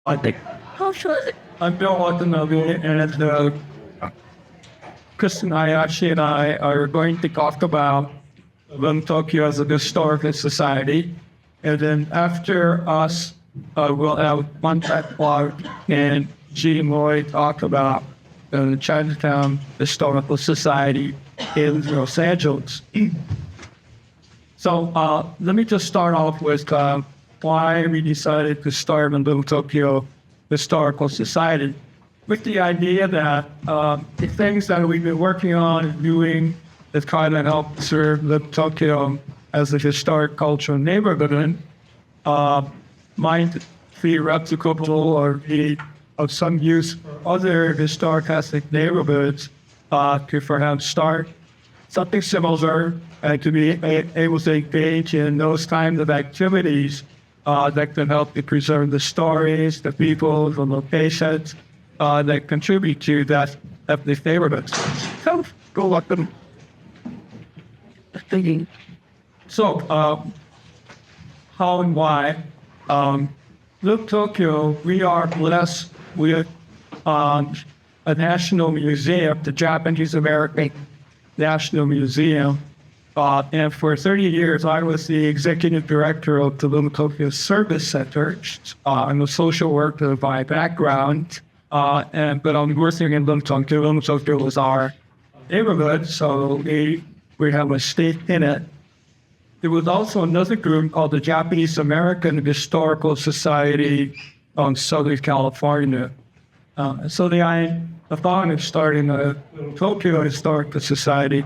I think. How should I'm Bill Watanabe, and Kristen, Hayashi, and I are going to talk about Tokyo as a historical society. And then after us, we'll have Kwok and Eugene talk about the Chinatown Historical Society in Los Angeles. So let me just start off with why we decided to start a Little Tokyo Historical Society, with the idea that the things that we've been working on and doing that kind of help serve Little Tokyo as a historic cultural neighborhood might be replicable or be of some use for other historic ethnic neighborhoods to perhaps start something similar and to be able to engage in those kinds of activities that can help to preserve the stories, the people, the locations that contribute to that ethnic neighborhood. So, go up and thinking. So, how and why? Little Tokyo, we are blessed with a national museum, the Japanese American National Museum. And for 30 years, I was the executive director of the Little Tokyo Service Center. I'm a social worker by background, but I'm working in Little Tokyo. Little Tokyo was our neighborhood, so we have a stake in it. There was also another group called the Japanese American Historical Society on Southern California. So the thought of starting a Tokyo Historical Society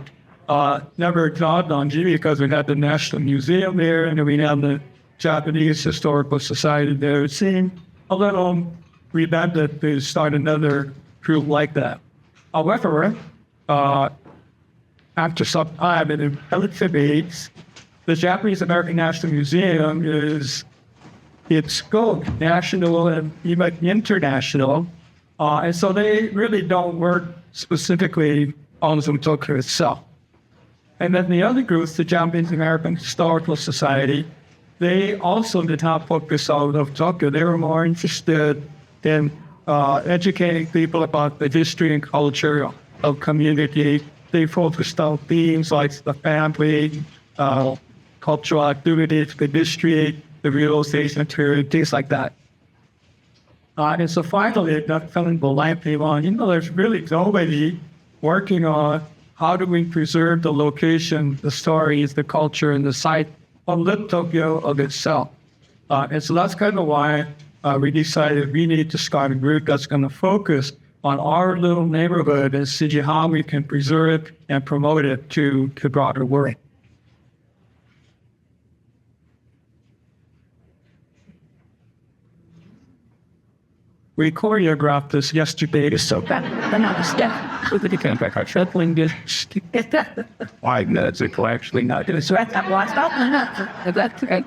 never dawned on me because we had the National Museum there and we had the Japanese Historical Society there. It seemed a little redundant to start another group like that. However, after some time in the relative age, the Japanese American National Museum is its scope, national and even international. And so they really don't work specifically on Tokyo itself. And then the other groups, the Japanese American Historical Society, they also did not focus on Tokyo. They were more interested in educating people about the history and culture of community. They focused on themes like the family, cultural activities, the history, the realization period, things like that. And so finally, that fell into the light came on. There's really nobody working on how do we preserve the location, the stories, the culture, and the site of Little Tokyo of itself. And so that's kind of why we decided we need to start a group that's going to focus on our little neighborhood and see how we can preserve and promote it to the broader world. We choreographed this yesterday, so shuffling this 5 minutes ago, actually not doing so. That's great.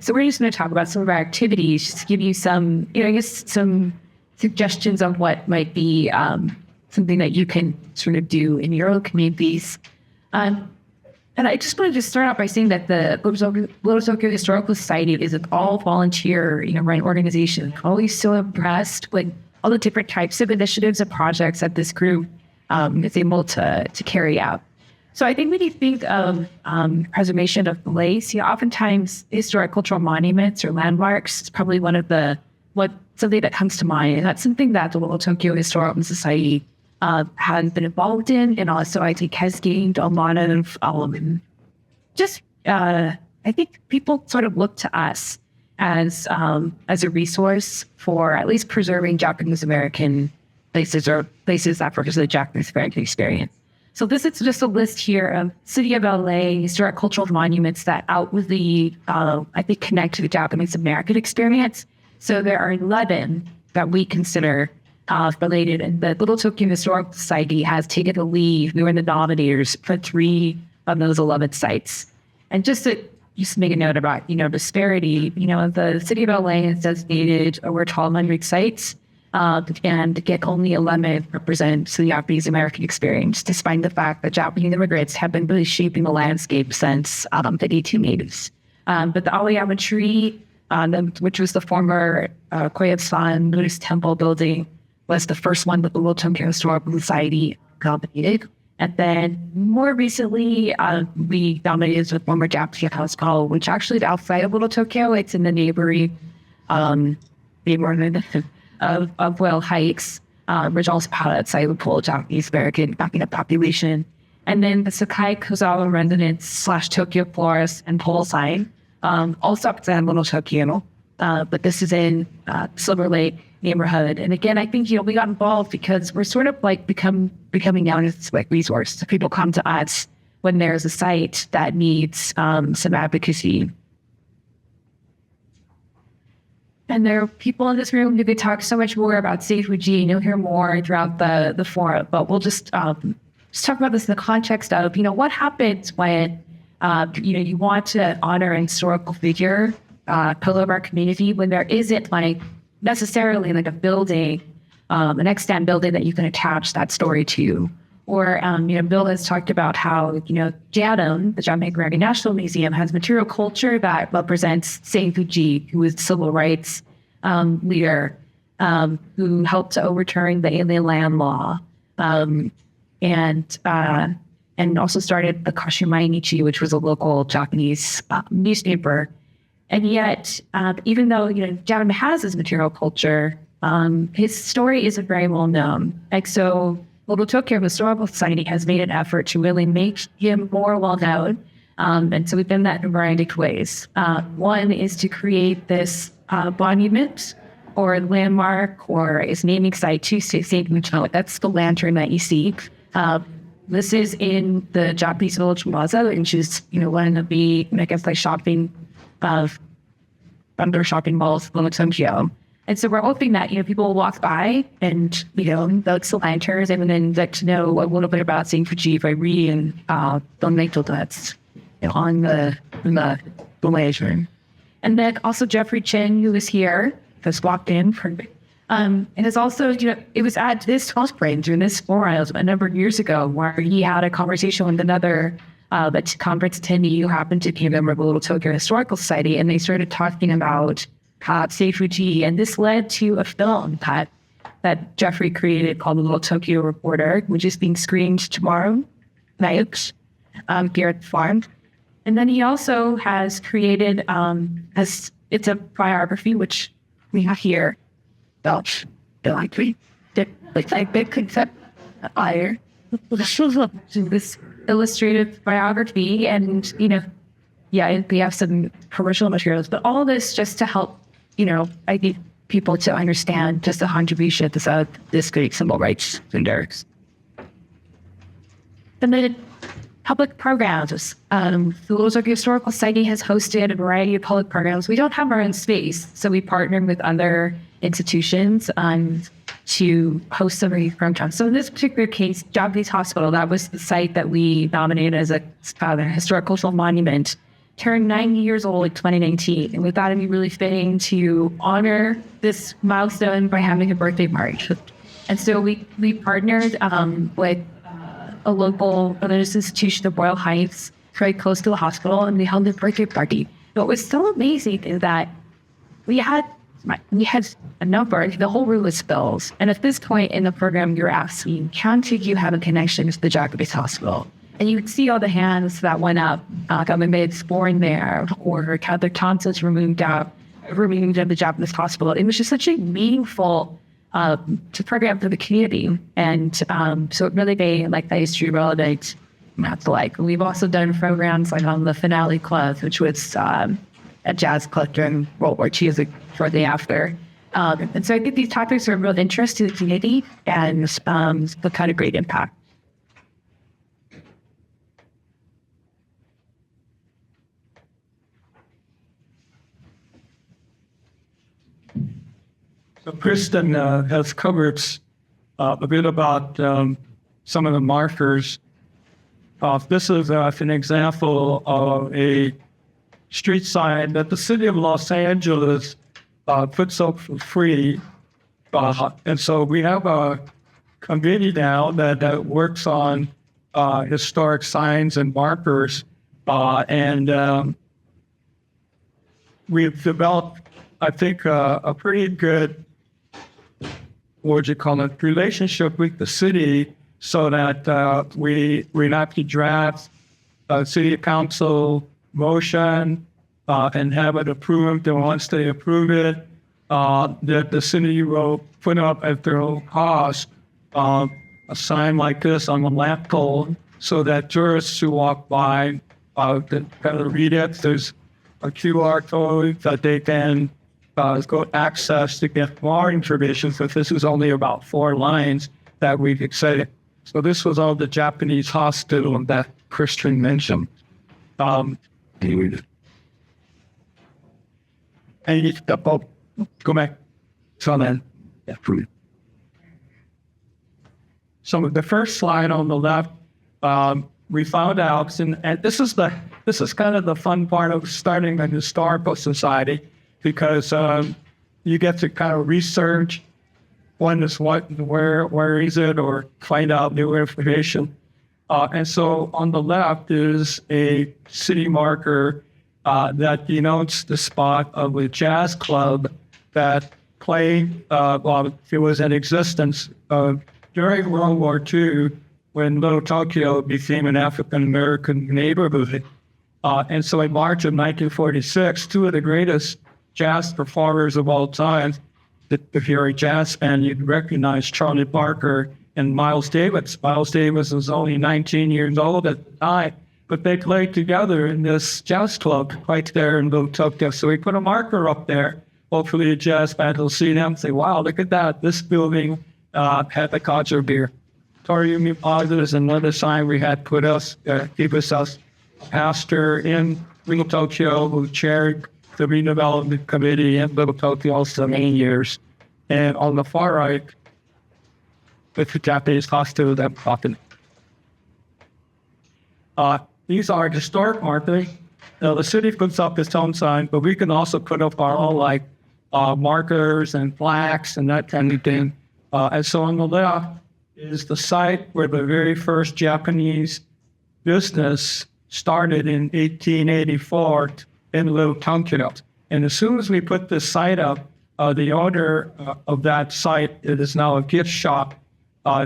So we're just going to talk about some of our activities, just to give you some, some suggestions on what might be something that you can sort of do in your own communities. And I just wanted to start out by saying that the Little Tokyo Historical Society is an all-volunteer, run organization. I'm always so impressed with all the different types of initiatives and projects that this group is able to carry out. So I think when you think of preservation of place, oftentimes historic cultural monuments or landmarks is probably something that comes to mind. And that's something that the Little Tokyo Historical Society has been involved in, and also I think has gained a lot of I think people sort of look to us as a resource for at least preserving Japanese American places or places that represent the Japanese American experience. So this is just a list here of City of LA historic cultural monuments that outwardly I think connect to the Japanese American experience. So there are 11 that we consider related, and the Little Tokyo Historical Society has taken the lead. We were the nominators for 3 of those 11 sites. And just to make a note about, disparity, the City of LA has designated over 1,200 sites, and get only 11 represent the Japanese American experience, despite the fact that Japanese immigrants have been really shaping the landscape since the 1880s. But the Aoyama tree which was the former Koyatsan Buddhist temple building, was the first one that the Little Tokyo Historical Society nominated. And then more recently, we nominated the former Japanese hospital, which actually is outside of Little Tokyo. It's in the neighboring neighborhood of Well Heights, which also had a full Japanese American population. And then the Sakai Kozawa residence / Tokyo Forest and Pole Sign, also outside Little Tokyo. But this is in Silver Lake neighborhood. And again, I think, we got involved because we're sort of like becoming now this like resource. So people come to us when there's a site that needs some advocacy. And there are people in this room who could talk so much more about Safe Eugene. You'll hear more throughout the forum, but we'll just talk about this in the context of, what happens when, you want to honor a historical figure, pillar of our community, when there isn't necessarily a building, an extant building that you can attach that story to. Or, Bill has talked about how, JANM, the Japanese American National Museum, has material culture that represents Saint Eugene, who was a civil rights leader, who helped to overturn the alien land law, and also started the Kashima Nichi, which was a local Japanese newspaper. And yet, even though, JANM has his material culture, his story isn't very well known. Like, so Little Tokyo Historical Society has made an effort to really make him more well known. And so we've done that in a variety of ways. One is to create this monument or landmark or his naming site to St. Eugene. That's the lantern that you see. This is in the Japanese village Plaza, which is, one of the, shopping under shopping malls in Tokyo. And so we're hoping that, people will walk by and, they'll see lanterns and then get to know a little bit about St. Fuji by reading the natal that's on the lantern. And then also Jeffrey Chin, who is here, has walked in. And it's also, it was at this conference during this forum a number of years ago where he had a conversation with another conference attendee who happened to be a member of the Little Tokyo Historical Society, and they started talking about Safe Fuji, and this led to a film that Jeffrey created called The Little Tokyo Reporter, which is being screened tomorrow night here at the farm. And then he also has created, it's a biography, which we have here, like big concept fire. This illustrative biography, and we have some commercial materials, but all this just to help, I think people to understand just the contributions of this great civil rights leaders. And then public programs. The Little Tokyo Historical Society has hosted a variety of public programs. We don't have our own space, so we partnered with other institutions to host some of these programs. So in this particular case, Japanese Hospital, that was the site that we nominated as a historic cultural monument, turned 90 years old in 2019. And we thought it'd be really fitting to honor this milestone by having a birthday party. And so we partnered with a local religious institution of Royal Heights, very close to the hospital, and we held a birthday party. What was so amazing is that we had a number, the whole room was filled. And at this point in the program, you're asking, can you have a connection to the Japanese hospital? And you would see all the hands that went up, maybe exploring there, or had their tonsils removed out of the Japanese hospital. It was just such a meaningful program for the community. And so it really made that history relevant. We've also done programs on the Finale Club, which was a jazz club during World War II, shortly after. And so I think these topics are of real interest to the community and the kind of great impact. So Kristen has covered a bit about some of the markers. This is an example of a street sign that the city of Los Angeles puts up for free. And so we have a committee now that works on historic signs and markers. And we've developed, I think, a pretty good, what would you call it, relationship with the city, so that we have to draft a city council motion and have it approved. And once they approve it, that the city will put up at their own cost a sign like this on the lamp pole, so that tourists who walk by can kind of read it. There's a QR code that they can go access to get more information, but this is only about 4 lines that we've excited. So this was all the Japanese hospital that Kristen mentioned. And you go back. So then, yeah. So the first slide on the left, we found out, and this is kind of the fun part of starting a historical society, because you get to kind of research when is what, where is it, or find out new information. And so on the left is a city marker that denotes the spot of a jazz club that played, it was in existence during World War II, when Little Tokyo became an African-American neighborhood. And so in March of 1946, 2 of the greatest jazz performers of all time, if you're a jazz fan, you'd recognize Charlie Parker and Miles Davis. Miles Davis was only 19 years old at the time, but they played together in this jazz club right there in Little Tokyo. So we put a marker up there. Hopefully a jazz fan will see them and say, wow, look at that. This building had the concert here. Toriumi Plaza is another sign we had put us, us pastor in Little Tokyo who chaired the redevelopment committee in Little Tokyo for many years. And on the far right, with the Japanese hospital that often. These are historic markers. The city puts up its own sign, but we can also put up our own markers and plaques and that kind of thing. And so on the left is the site where the very first Japanese business started in 1884 in Little Tokyo. And as soon as we put this site up, the owner of that site, it is now a gift shop.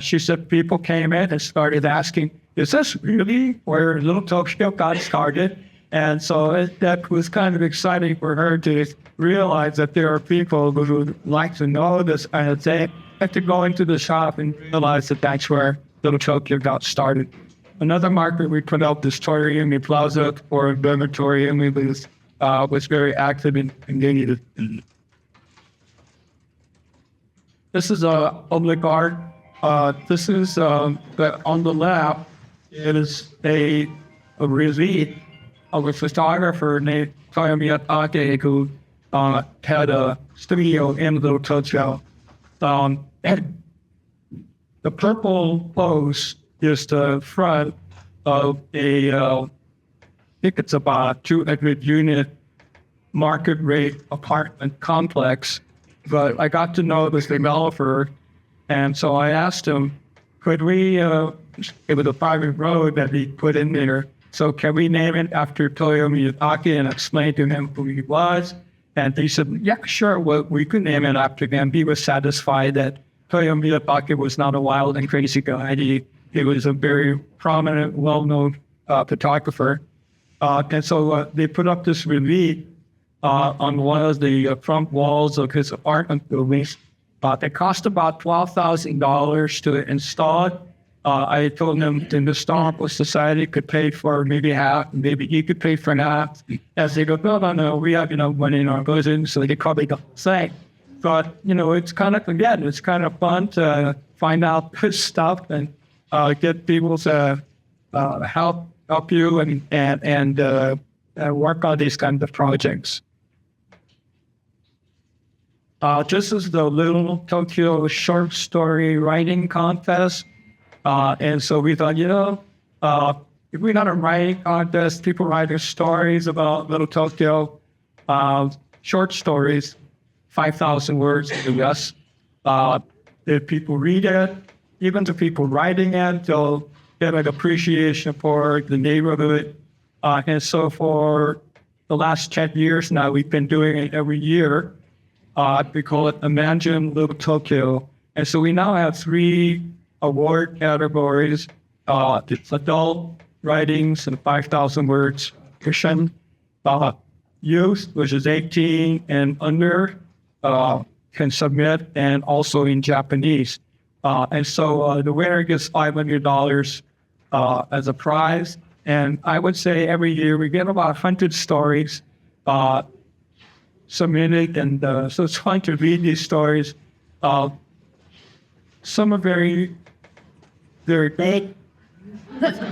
She said people came in and started asking, is this really where Little Tokyo got started? And so that was kind of exciting for her to realize that there are people who would like to know this kind of thing, and to go into the shop and realize that that's where Little Tokyo got started. Another marker we put out is Toriumi Plaza, or Toriumi was very active in community. This is a public art. This is on the left. It is a relief of a photographer named Hayashi who had a studio in Little Tokyo. And the purple post is the front of I think it's about 200 unit market rate apartment complex. But I got to know this developer, and so I asked him, could we, it was a private road that he put in there, so can we name it after Toyo Miyazaki, and explain to him who he was? And he said, yeah, sure, well, we could name it after him. He was satisfied that Toyo Miyazaki was not a wild and crazy guy. He was a very prominent, well-known photographer. And so they put up this relief on one of the front walls of his apartment buildings. It cost about $12,000 to install it. I told him the Historical Society could pay for maybe half, maybe he could pay for half. As they go, no, we have enough money in our bosom, so they probably don't say. But, it's kind of fun to find out this stuff and get people to help you and work on these kinds of projects. This is the Little Tokyo short story writing contest. And so we thought, if we had a writing contest, people write their stories about Little Tokyo, short stories, 5,000 words or less. If people read it, even the people writing it, they'll get an appreciation for the neighborhood. And so for the last 10 years now, we've been doing it every year. We call it Imagine Little Tokyo. And so we now have 3 award categories. It's adult writings and 5,000 words fiction. Youth, which is 18 and under, can submit, and also in Japanese. And so the winner gets $500 as a prize. And I would say every year we get about 100 stories submitted. And so it's fun to read these stories. Some are very good. Some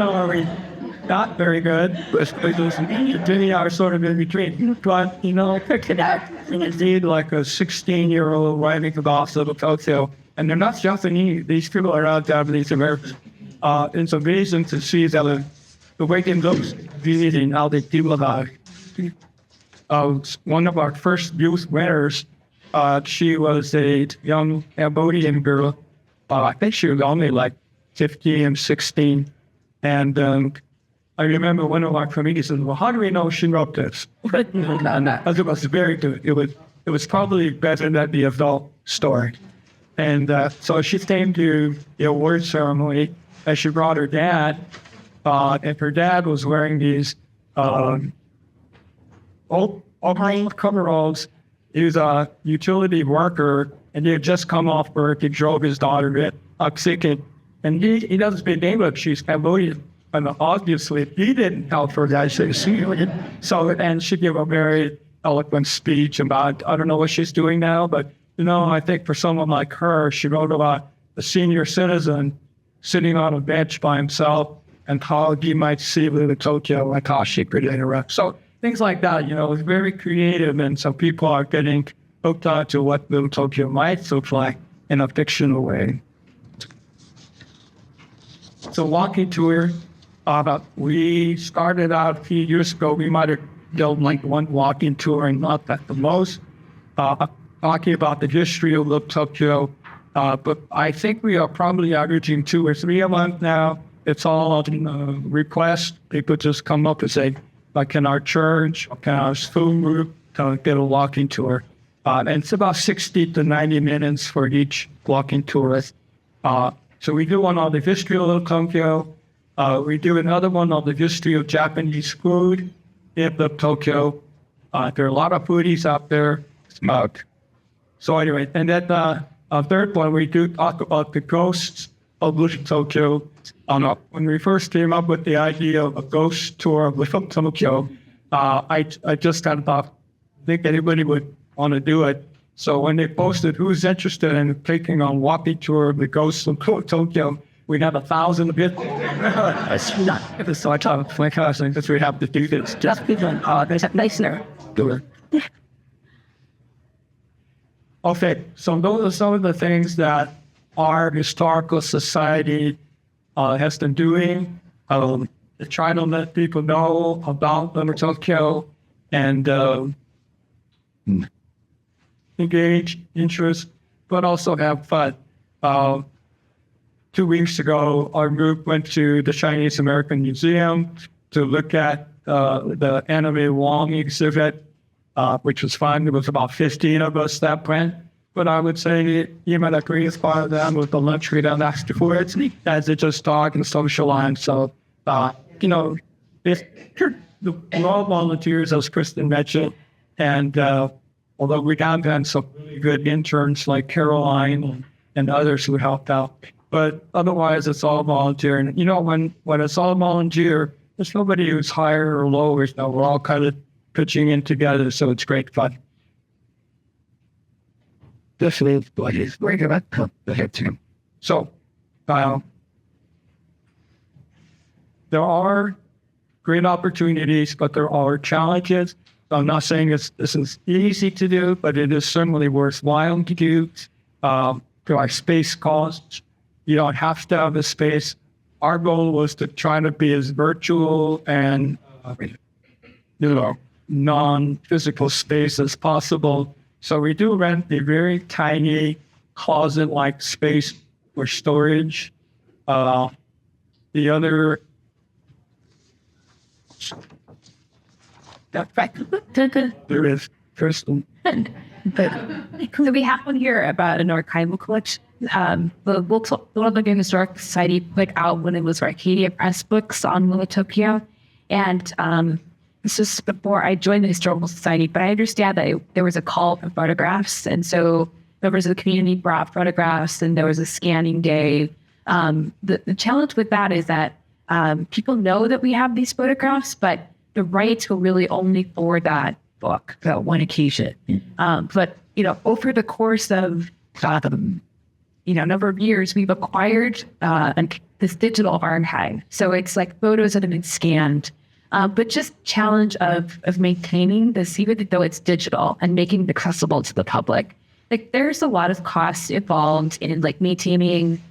are not very good, but many are sort of in between. But, pick it out. And indeed, like a 16-year-old writing about Little Tokyo, and they're not Japanese. These people are not Japanese Americans. It's amazing to see that the way they look, reading how they feel about it. One of our first youth winners, she was a young Cambodian girl. I think she was only like 15, 16. And I remember one of our comedians said, well, how do we know she wrote this? It was very good. It was probably better than the adult story. And so she came to the award ceremony, and she brought her dad, and her dad was wearing these coveralls. He was a utility worker, and he had just come off work. He drove his daughter in Mexican, and he doesn't speak English. She's Cambodian. And obviously, he didn't help her that so, and she gave a very eloquent speech about, I don't know what she's doing now, but, I think for someone like her, she wrote about a senior citizen sitting on a bench by himself and how he might see Little Tokyo and how she could interact. So things like that, it's very creative, and so people are getting hooked on to what Little Tokyo might look like in a fictional way. So walking tour. We started out a few years ago. We might have done like one walking tour and not that the most, talking about the history of Little Tokyo. But I think we are probably averaging 2 or 3 a month now. It's all on request. People just come up and say, like in our church, can our school group get a walking tour? And it's about 60 to 90 minutes for each walking tourist. So we do one on the history of Little Tokyo. We do another one on the history of Japanese food in Tokyo. There are a lot of foodies out there. So anyway, and then a third one, we do talk about the ghosts of Little Tokyo. When we first came up with the idea of a ghost tour of Little Tokyo, I just kind of thought, I think anybody would want to do it. So when they posted who's interested in taking a walking tour of the ghosts of Little Tokyo, we have 1,000 people. So I thought, my cousin, because we have to do this. Just there's a nicer. Okay, so those are some of the things that our historical society has been doing. Trying to let people know about Little Tokyo and engage, interest, but also have fun. 2 weeks ago, our group went to the Chinese American Museum to look at the anime Wong exhibit, which was fun. There was about 15 of us that went. But I would say even the greatest part of them was the lunch we done afterwards, as it just talk and socialize. So, we're all volunteers, as Kristen mentioned, and although we have done some really good interns like Caroline and others who helped out. But otherwise, it's all volunteer. And, when it's all volunteer, there's nobody who's higher or lower. We're all kind of pitching in together, so it's great fun. Definitely, but it's great about the head team. So, there are great opportunities, but there are challenges. I'm not saying this is easy to do, but it is certainly worthwhile to do. There are space costs. You don't have to have a space. Our goal was to try to be as virtual and, non-physical space as possible. So we do rent a very tiny closet-like space for storage. The other There is Kristen. So we have one here about an archival collection. The World Historical Society put out one of those Arcadia Press books on Tokyo. And this was before I joined the Historical Society, but I understand that there was a call for photographs. And so members of the community brought photographs and there was a scanning day. The challenge with that is that people know that we have these photographs, but the rights were really only for that book, that one occasion. But, over the course of, number of years, we've acquired this digital archive. So it's like photos that have been scanned, but just challenge of maintaining this, even though it's digital, and making it accessible to the public. Like there's a lot of costs involved in like maintaining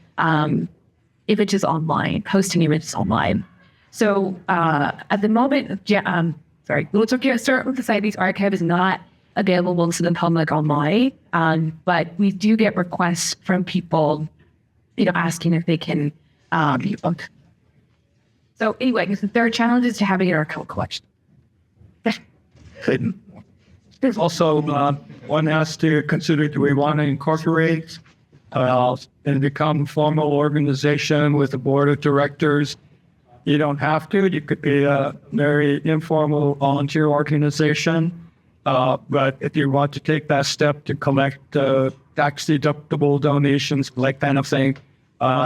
images online, hosting images online. So at the moment, Little Tokyo Historical Society's archive is not available to the public online, but we do get requests from people, asking if they can. So anyway, there are challenges to having an archival collection. There's also one has to consider: do we want to incorporate and become a formal organization with a board of directors? You don't have to. You could be a very informal volunteer organization. But if you want to take that step to collect tax-deductible donations, like kind of thing,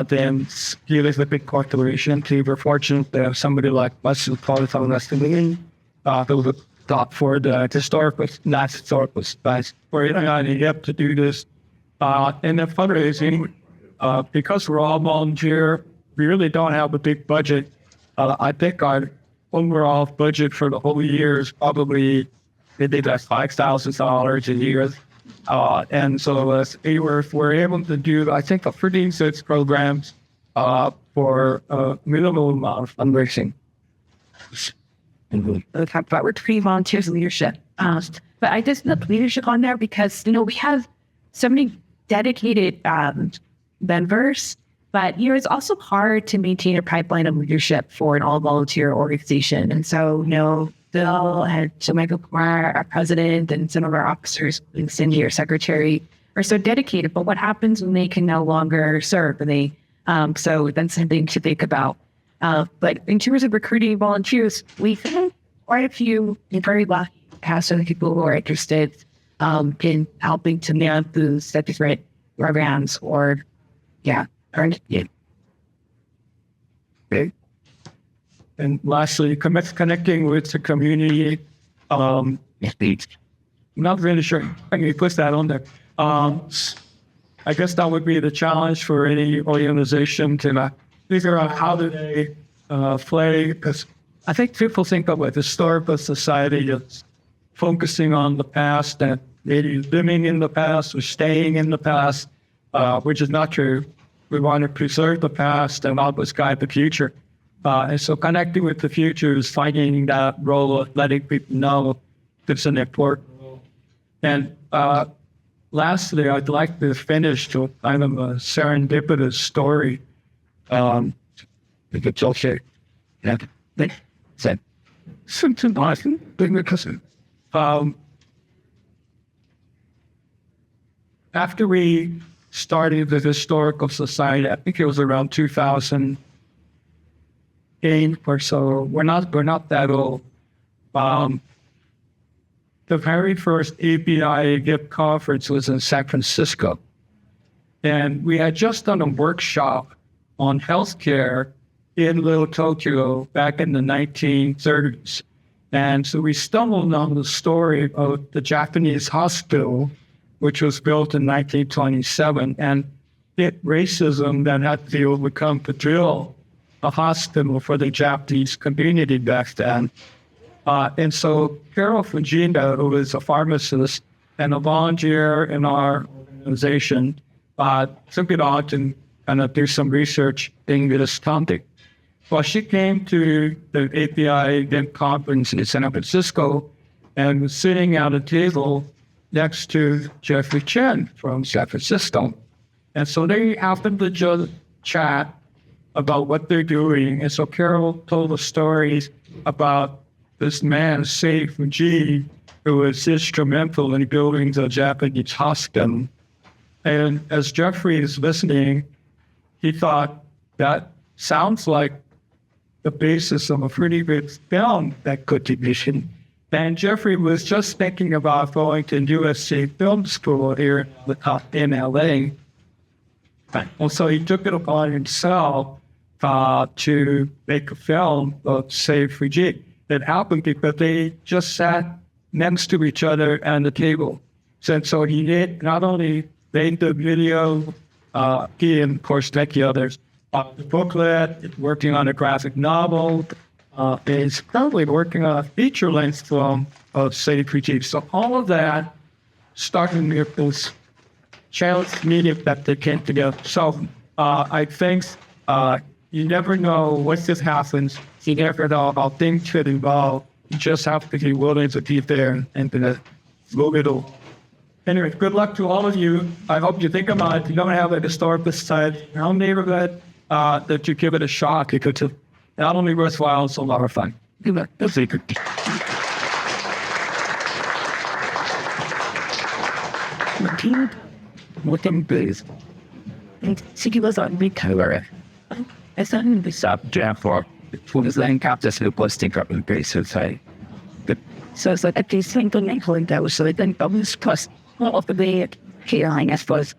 then you live a big corporation. We're fortunate to have somebody like us who's part of us who would opt for the historical, not historical space. We're APIAHiP to do this. And then fundraising, because we're all volunteer, we really don't have a big budget. I think our overall budget for the whole year is probably maybe like $5,000 a year. And so we're able to do, I think, a pretty good programs for a minimal amount of fundraising. We'll talk about we're three volunteers leadership. But I just put leadership on there because, we have so many dedicated members. But, it's also hard to maintain a pipeline of leadership for an all-volunteer organization. And so, Bill and Michael Kumar, our president, and some of our officers, and Cindy, our secretary, are so dedicated. But what happens when they can no longer serve? And so that's something to think about. But in terms of recruiting volunteers, we've had quite a few, very lucky, have some people who are interested in helping to man through different programs or. Okay. And lastly, connecting with the community. I'm not really sure I can put that on there. I guess that would be the challenge for any organization to figure out how do they play. Because I think people think of a historical society as focusing on the past and maybe living in the past or staying in the past, which is not true. We want to preserve the past and always guide the future. And so connecting with the future is finding that role of letting people know it's an important role. And lastly, I'd like to finish with kind of a serendipitous story. If it's okay. Yeah. After we started the Historical Society, I think it was around 2008 or so. We're not that old. The very first APIAHiP conference was in San Francisco. And we had just done a workshop on healthcare in Little Tokyo back in the 1930s. And so we stumbled on the story of the Japanese hospital, which was built in 1927, and it racism that had to be overcome to build a hospital for the Japanese community back then. And so Carol Fujita, who is a pharmacist and a volunteer in our organization, took it on to kind of do some research in this topic. Well, she came to the APIAHiP conference in San Francisco and was sitting at a table next to Jeffrey Chen from San Francisco. And so they happened to just chat about what they're doing. And so Carol told the stories about this man, Eugene, who was instrumental in building the Japanese hospital. And as Jeffrey is listening, he thought, that sounds like the basis of a pretty good film that could be made. And Jeffrey was just thinking about going to USC Film School here in LA. And so he took it upon himself to make a film of Eugene. It happened because they just sat next to each other at the table. So he did not only made the video, he and of course many others, the booklet, working on a graphic novel, is currently working on a feature-length film of Eugene. So all of that started with this challenge meeting that they came together. So I think you never know what this happens. You never know how things could evolve. You just have to be willing to be there and move it all. Anyway, good luck to all of you. I hope you think about it. If you don't have a historical site in your own neighborhood, that you give it a shot because it's not only worthwhile, it's a lot of fun. Good luck. That's it. What in place? She was on me color. I suddenly stopped Jeff for his line captures who was take up in base society. So it's like at least think on that was so then almost cost all of the day here, I suppose.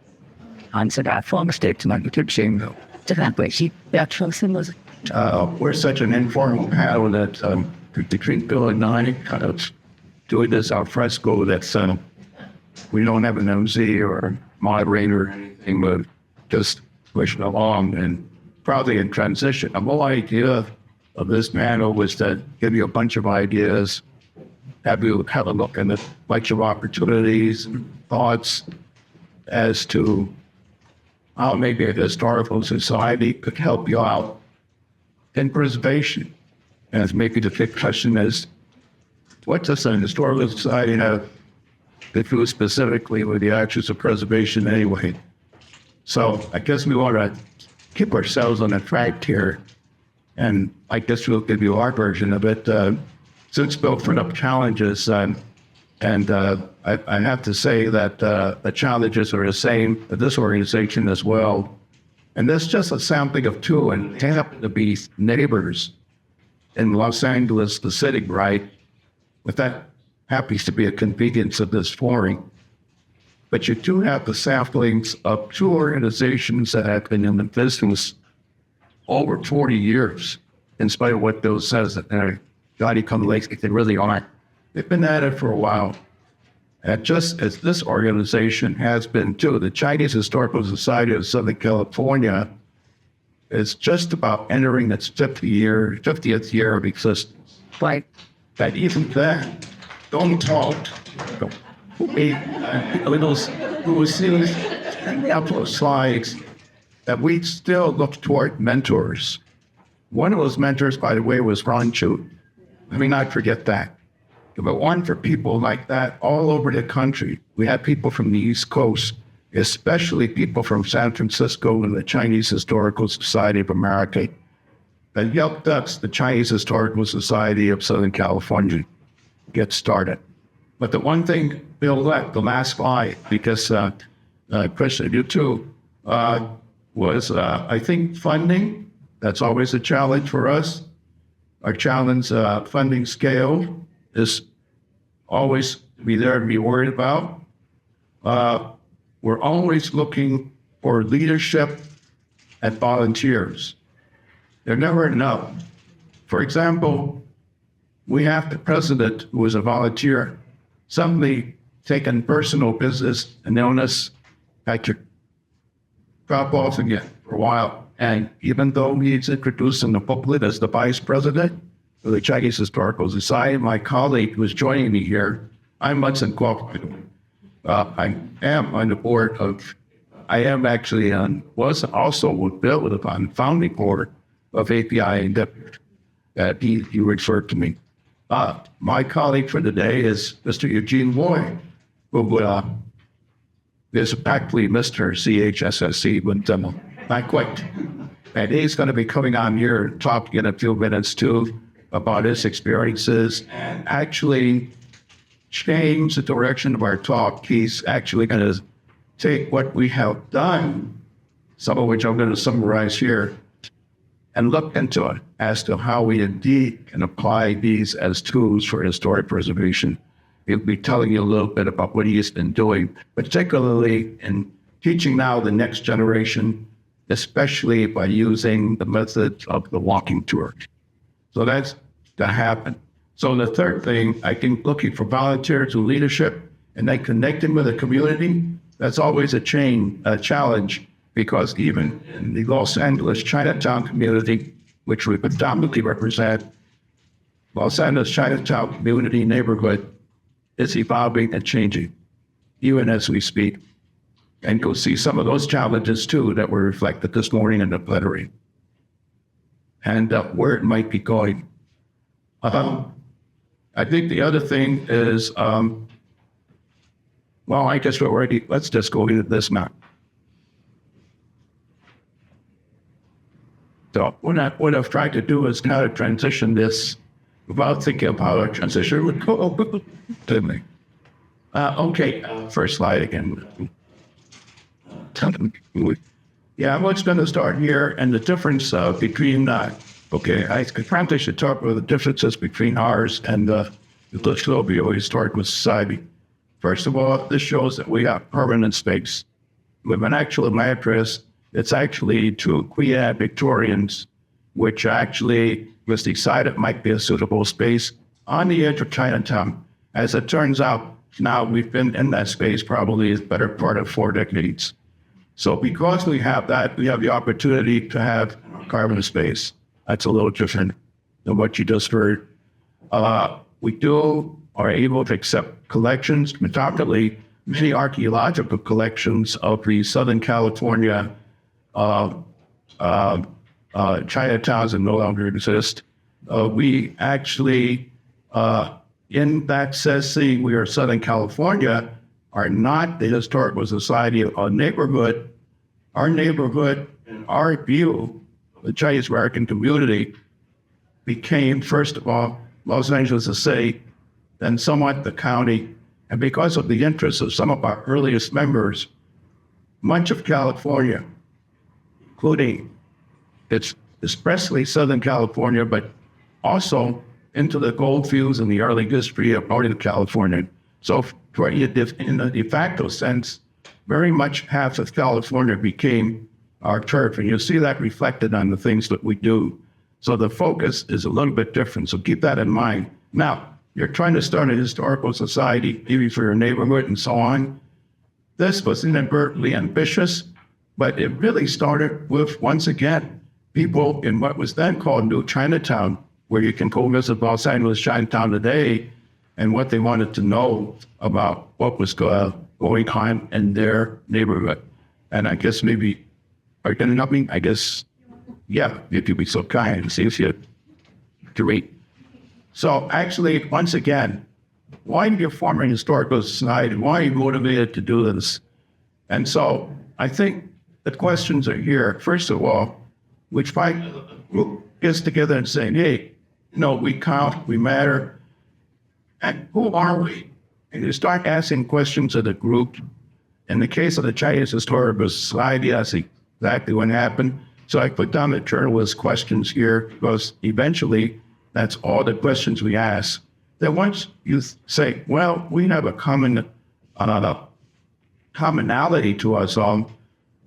Answer that form state to my YouTube channel. To that way, she was. We're such an informal panel that between Bill and I kind of doing this al fresco that's we don't have an MC or moderator or anything, but just pushing along and probably in transition. The whole idea of this panel was to give you a bunch of ideas, have you have a look at a bunch of opportunities and thoughts as to how maybe a historical society could help you out in preservation. And maybe the big question is, what does a historical society have to do specifically with the actions of preservation anyway? So I guess we want to keep ourselves on a track here. And I guess we'll give you our version of it. Since Bill put up challenges, I have to say that the challenges are the same for this organization as well. And that's just a sampling of two, and they happen to be neighbors in Los Angeles, the city, right? But that happens to be a convenience of this forum. But you do have the samplings of two organizations that have been in the business over 40 years, in spite of what Bill says that they're Johnny come late, they really aren't. They've been at it for a while. And just as this organization has been too, the Chinese Historical Society of Southern California is just about entering its 50th year of existence. Right. That even that, don't talk. We will see in the upload slides that we still look toward mentors. One of those mentors, by the way, was Ron Chu. Let me not forget that. But one for people like that all over the country. We have people from the East Coast, especially people from San Francisco and the Chinese Historical Society of America, that helped us, the Chinese Historical Society of Southern California, get started. But the one thing Bill left, the last slide, because Kristen, you too, was, I think, funding. That's always a challenge for us. Our challenge, funding scale, is always to be there and be worried about. We're always looking for leadership and volunteers. They're never enough. For example, we have the president who is a volunteer, suddenly taken personal business and illness, had to drop off again for a while. And even though he's introduced in the booklet as the vice president of the Chinese Historical Society, my colleague who is joining me here, I'm Munson Kwok. I am on the board of, I am actually on, was also with Bill on the founding board of APIAHiP. He referred to me. My colleague for today is Mr. Eugene Loy, who is actually Mr. CHSSC, but not quite. And he's going to be coming on here and talking in a few minutes too. about his experiences and actually change the direction of our talk. He's actually going to take what we have done, some of which I'm going to summarize here, and look into it as to how we indeed can apply these as tools for historic preservation. He'll be telling you a little bit about what he has been doing, particularly in teaching now the next generation, especially by using the method of the walking tour. So that's to happen. So the third thing, I think looking for volunteers and leadership and then connecting with the community, that's always a challenge, because even in the Los Angeles Chinatown community, which we predominantly represent, Los Angeles Chinatown community neighborhood is evolving and changing, even as we speak. And you'll see some of those challenges too that were reflected this morning in the plenary, and where it might be going. I think the other thing is, well, I guess we're already, let's just go into this now. So what I've tried to do is kind of transition this without thinking of how a transition would go to me. Okay, first slide again. Yeah, I'm just going to start here, and the difference between, okay, I probably should talk about the differences between ours and the Globe Historical Society. First of all, this shows that we have permanent space. With an actual address, it's actually to Queer Victorians, which actually was decided might be a suitable space on the edge of Chinatown. As it turns out, now we've been in that space probably the better part of 4 decades. So because we have that, we have the opportunity to have carbon space. That's a little different than what you just heard. We are able to accept collections, predominantly many archaeological collections of the Southern California Chinatowns that no longer exist. We actually, in that CESC, we are Southern California, are not the Historical Society of our neighborhood. Our neighborhood, in our view, the Chinese American community became, first of all, Los Angeles the city, then somewhat the county. And because of the interests of some of our earliest members, much of California, including it's especially Southern California, but also into the gold fields in the early history of Northern California. So in a de facto sense, very much half of California became our turf. And you'll see that reflected on the things that we do. So the focus is a little bit different. So keep that in mind. Now, you're trying to start a historical society, maybe for your neighborhood and so on. This was inadvertently ambitious, but it really started with, once again, people in what was then called New Chinatown, where you can go visit Los Angeles Chinatown today, and what they wanted to know about what was going on in their neighborhood. And I guess maybe, are you going to help me? I guess, yeah, if you'd be so kind, see if you great. So actually, once again, why are you forming a historical society? Why are you motivated to do this? And so I think the questions are here. First of all, which find group gets together and saying, hey, we count, we matter. And who are we? And you start asking questions of the group. In the case of the Chinese Historical Society, that's exactly what happened. So I put down the journalist questions here because eventually that's all the questions we ask. Then once you say, well, we have a commonality to us all,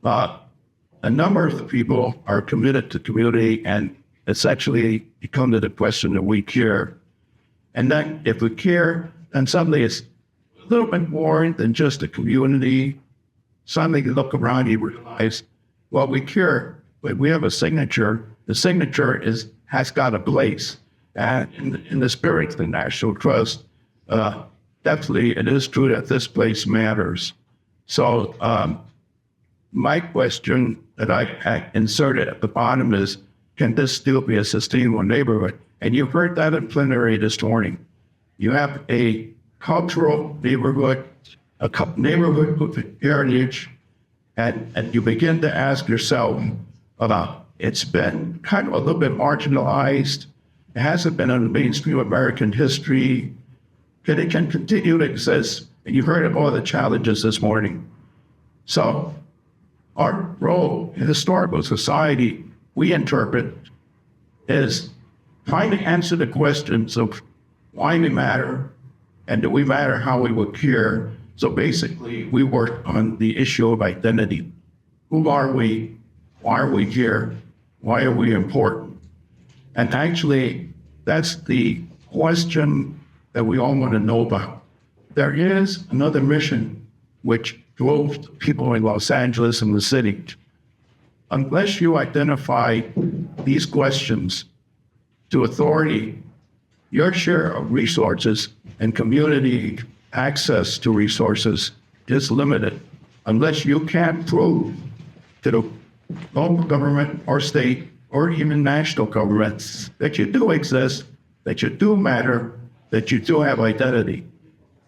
a number of the people are committed to community, and it's actually become to the question that we care. And then if we care, then suddenly it's a little bit more than just a community. Suddenly you look around, you realize, well, we care, but we have a signature. The signature has got a place. And in the spirit of the National Trust, definitely it is true that this place matters. So my question that I inserted at the bottom is, can this still be a sustainable neighborhood? And you've heard that in plenary this morning. You have a cultural neighborhood, a neighborhood with heritage, and you begin to ask yourself about, it's been kind of a little bit marginalized. It hasn't been in mainstream American history. It can continue to exist. And you heard of all the challenges this morning. So our role in historical society, we interpret, is trying to answer the questions of why we matter and do we matter how we would care. So basically, we work on the issue of identity. Who are we? Why are we here? Why are we important? And actually, that's the question that we all want to know about. There is another mission which drove people in Los Angeles and the city. Unless you identify these questions to authority, your share of resources and community access to resources is limited. Unless you can prove to the local government or state or even national governments that you do exist, that you do matter, that you do have identity.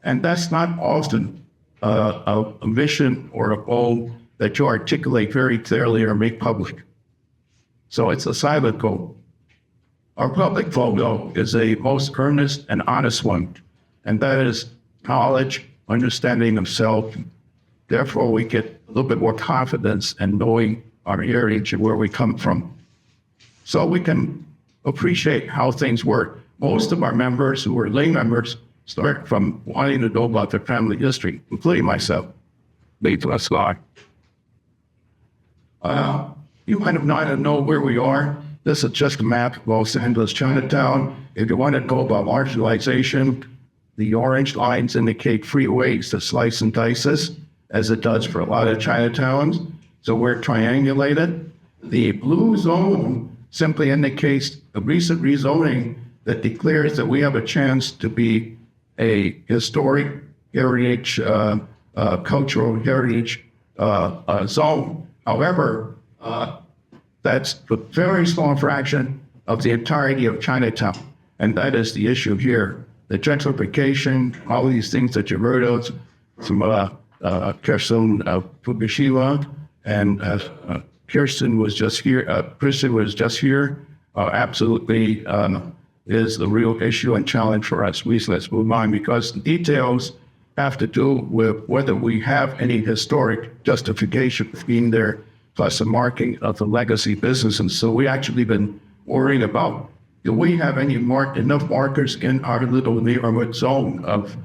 And that's not often a mission or a goal that you articulate very clearly or make public. So it's a silent goal. Our public goal, though, is a most earnest and honest one, and that is knowledge, understanding of self. Therefore, we get a little bit more confidence in knowing our heritage and where we come from. So we can appreciate how things work. Most of our members who are lay members start from wanting to know about their family history, including myself. Late to us, you might have not know where we are. This is just a map of Los Angeles, Chinatown. If you want to know about marginalization, the orange lines indicate freeways to slice and dice us, as it does for a lot of Chinatowns. So we're triangulated. The blue zone simply indicates a recent rezoning that declares that we have a chance to be a historic heritage, cultural heritage zone. However, that's a very small fraction of the entirety of Chinatown. And that is the issue here. The gentrification, all these things that you heard of from Kristen Fukushima, and Kristen was just here, absolutely is the real issue and challenge for us. Let's move on, because the details have to do with whether we have any historic justification for being there, plus a marking of the legacy business. And so we actually been worrying about, do we have enough markers in our little neighborhood zone of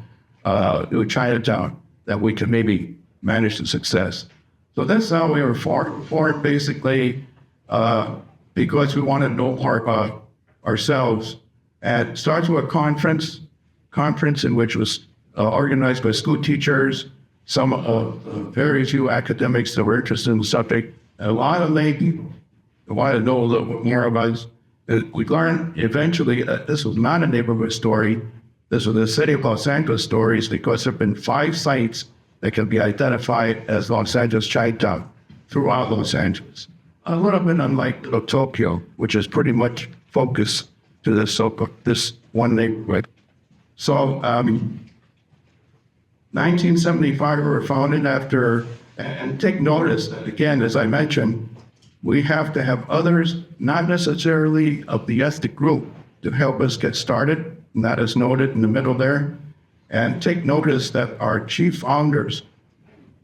Chinatown that we can maybe manage the success? So that's how we were formed basically, because we want to know more about ourselves. And it starts with a conference in which was organized by school teachers, some very few academics that were interested in the subject, and a lot of lay people who wanted to know a little bit more about us. We learned eventually that this was not a neighborhood story. This was the city of Los Angeles stories, because there have been 5 sites that can be identified as Los Angeles Chinatown throughout Los Angeles. A little bit unlike Tokyo, which is pretty much focused to this one neighborhood. So 1975 we were founded after, and take notice that, again, as I mentioned, we have to have others, not necessarily of the ethnic group, to help us get started, and that is noted in the middle there. And take notice that our chief founders,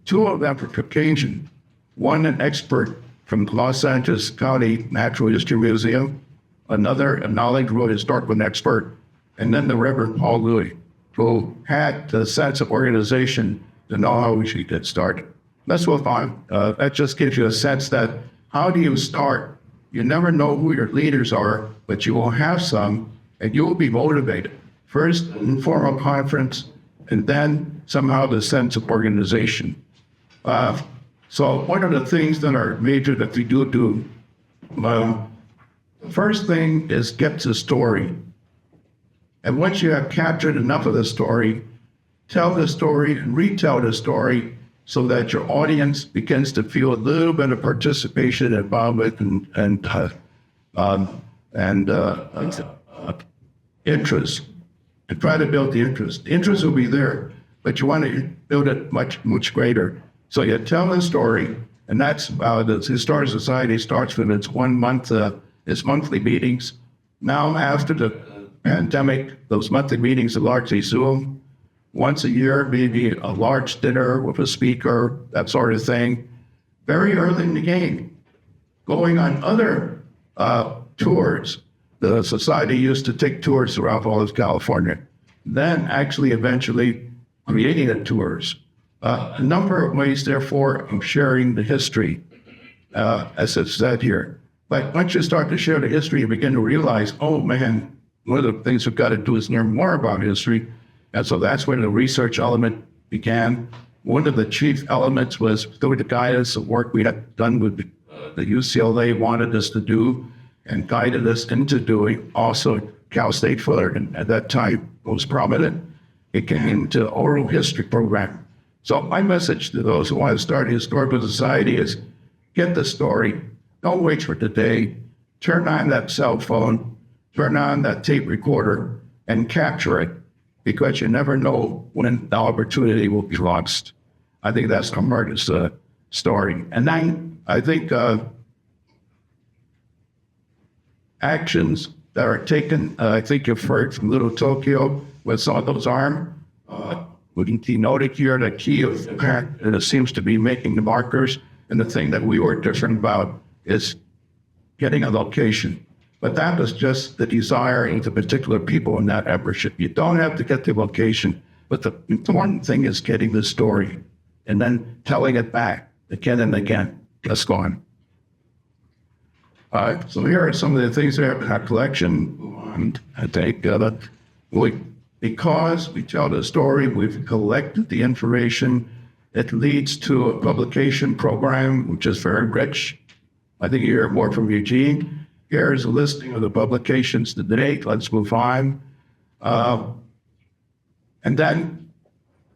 2 of them were Caucasian, one an expert from the Los Angeles County Natural History Museum, another a knowledgeable historical expert, and then the Reverend Paul Louis, who had the sense of organization to know how we should get started. That's what that just gives you a sense that how do you start? You never know who your leaders are, but you will have some, and you will be motivated. First, an informal conference, and then somehow the sense of organization. So one of the things that are major that we do, first thing is get the story. And once you have captured enough of the story, tell the story and retell the story so that your audience begins to feel a little bit of participation, involvement, and interest. And try to build the interest. The interest will be there, but you want to build it much, much greater. So you tell the story, and that's the Historical Society starts with its 1 month, its monthly meetings. Now, after the pandemic, those monthly meetings are largely Zoom. Once a year, maybe a large dinner with a speaker, that sort of thing. Very early in the game, going on other tours. The society used to take tours throughout all of California. Then actually eventually creating the tours. A number of ways, therefore, of sharing the history, as it's said here. But once you start to share the history, you begin to realize, oh man, one of the things we've got to do is learn more about history. And so that's when the research element began. One of the chief elements was through the guidance of work we had done with the UCLA wanted us to do and guided us into doing. Also, Cal State Fullerton at that time was prominent. It came into oral history program. So my message to those who want to start a historical society is get the story. Don't wait for today. Turn on that cell phone, turn on that tape recorder, and capture it, because you never know when the opportunity will be lost. I think that's the hardest story. And then I think actions that are taken, I think you've heard from Little Tokyo with some of those armed. We can denote it here, the key of the parent, and it seems to be making the markers. And the thing that we were different about is getting a location. But that was just the desire of the particular people in that membership. You don't have to get the location, but the important thing is getting the story and then telling it back again and again. Let's go on. So here are some of the things we have in our collection. And I think because we tell the story, we've collected the information. It leads to a publication program, which is very rich. I think you hear more from Eugene. Here's a listing of the publications to date. Let's move on. And then,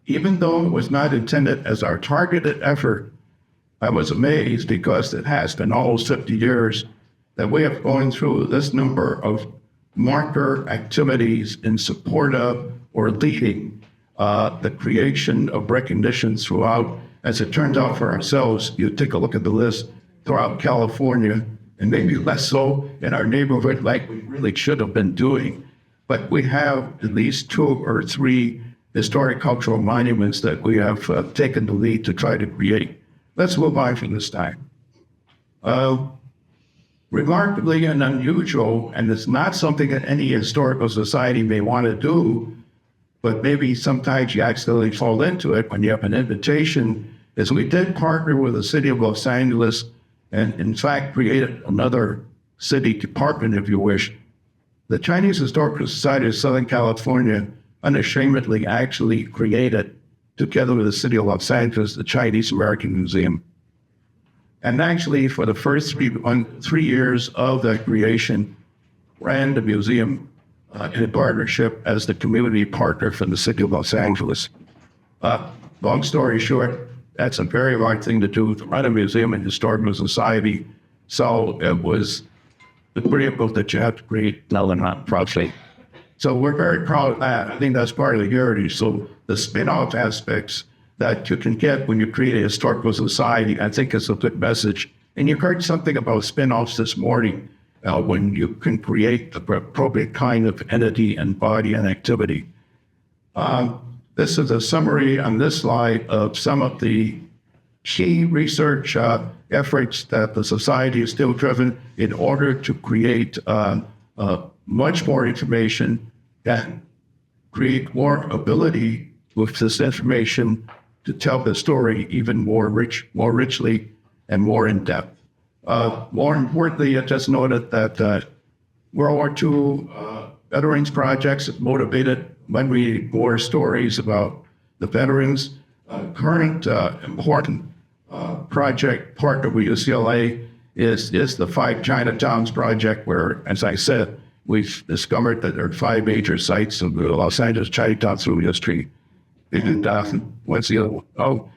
even though it was not intended as our targeted effort, I was amazed because it has been almost 50 years that we have gone through this number of marker activities in support of or leading the creation of recognition throughout. As it turns out for ourselves, you take a look at the list throughout California, and maybe less so in our neighborhood like we really should have been doing. But we have at least 2 or 3 historic cultural monuments that we have taken the lead to try to create. Let's move on from this time. Remarkably and unusual, and it's not something that any historical society may want to do, but maybe sometimes you accidentally fall into it when you have an invitation, is we did partner with the city of Los Angeles and in fact created another city department, if you wish. The Chinese Historical Society of Southern California unashamedly actually created, together with the city of Los Angeles, the Chinese American Museum. And actually, for the first 3 years of that creation, ran the museum in a partnership as the community partner for the city of Los Angeles. Long story short, that's a very hard thing to do, to run a museum and historical society. So it was agreeable that you have to create that project. So we're very proud of that. I think that's part of the heritage. So the spin-off aspects that you can get when you create a historical society, I think is a good message. And you heard something about spin-offs this morning, when you can create the appropriate kind of entity and body and activity. This is a summary on this slide of some of the key research efforts that the society is still driven in order to create much more information and create more ability with this information to tell the story even more richly and more in depth. More importantly, I just noted that World War II veterans projects have motivated when we read more stories about the veterans. Current important project partner with UCLA is the 5 Chinatowns project, where, as I said, we've discovered that there are 5 major sites of the Los Angeles Chinatown through history. And what's the other one?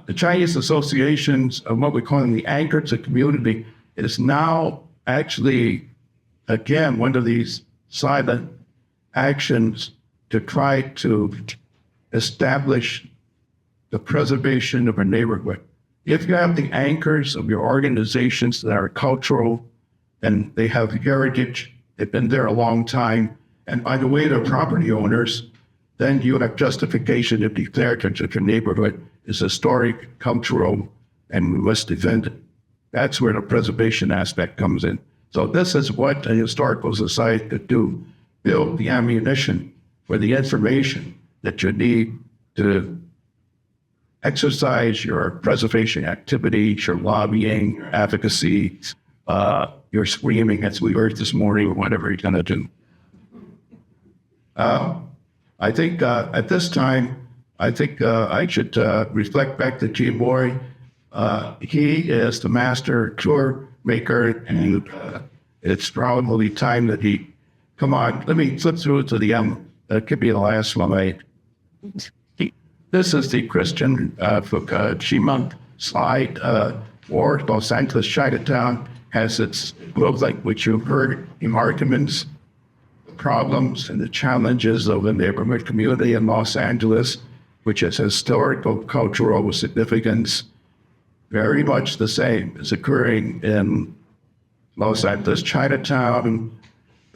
The Chinese associations of what we call the anchors of community is now actually, again, one of these silent actions to try to establish the preservation of a neighborhood. If you have the anchors of your organizations that are cultural and they have heritage they've been there a long time. And by the way, they're property owners. Then you have justification to declare that your neighborhood is historic, cultural, and we must defend it. That's where the preservation aspect comes in. So this is what a historical society could do: build the ammunition for the information that you need to exercise your preservation activities, your lobbying, your advocacy, your screaming, as we heard this morning, or whatever you're going to do. I think at this time, I should reflect back to G. Boy. He is the master tour maker, and it's probably time that he, come on, let me flip through to the that could be the last one. This is the Christian Chimunk slide, or Los Angeles Chinatown has its globe, like which you've heard in arguments, the problems and the challenges of the neighborhood community in Los Angeles, which is historical, cultural significance, very much the same is occurring in Los Angeles Chinatown.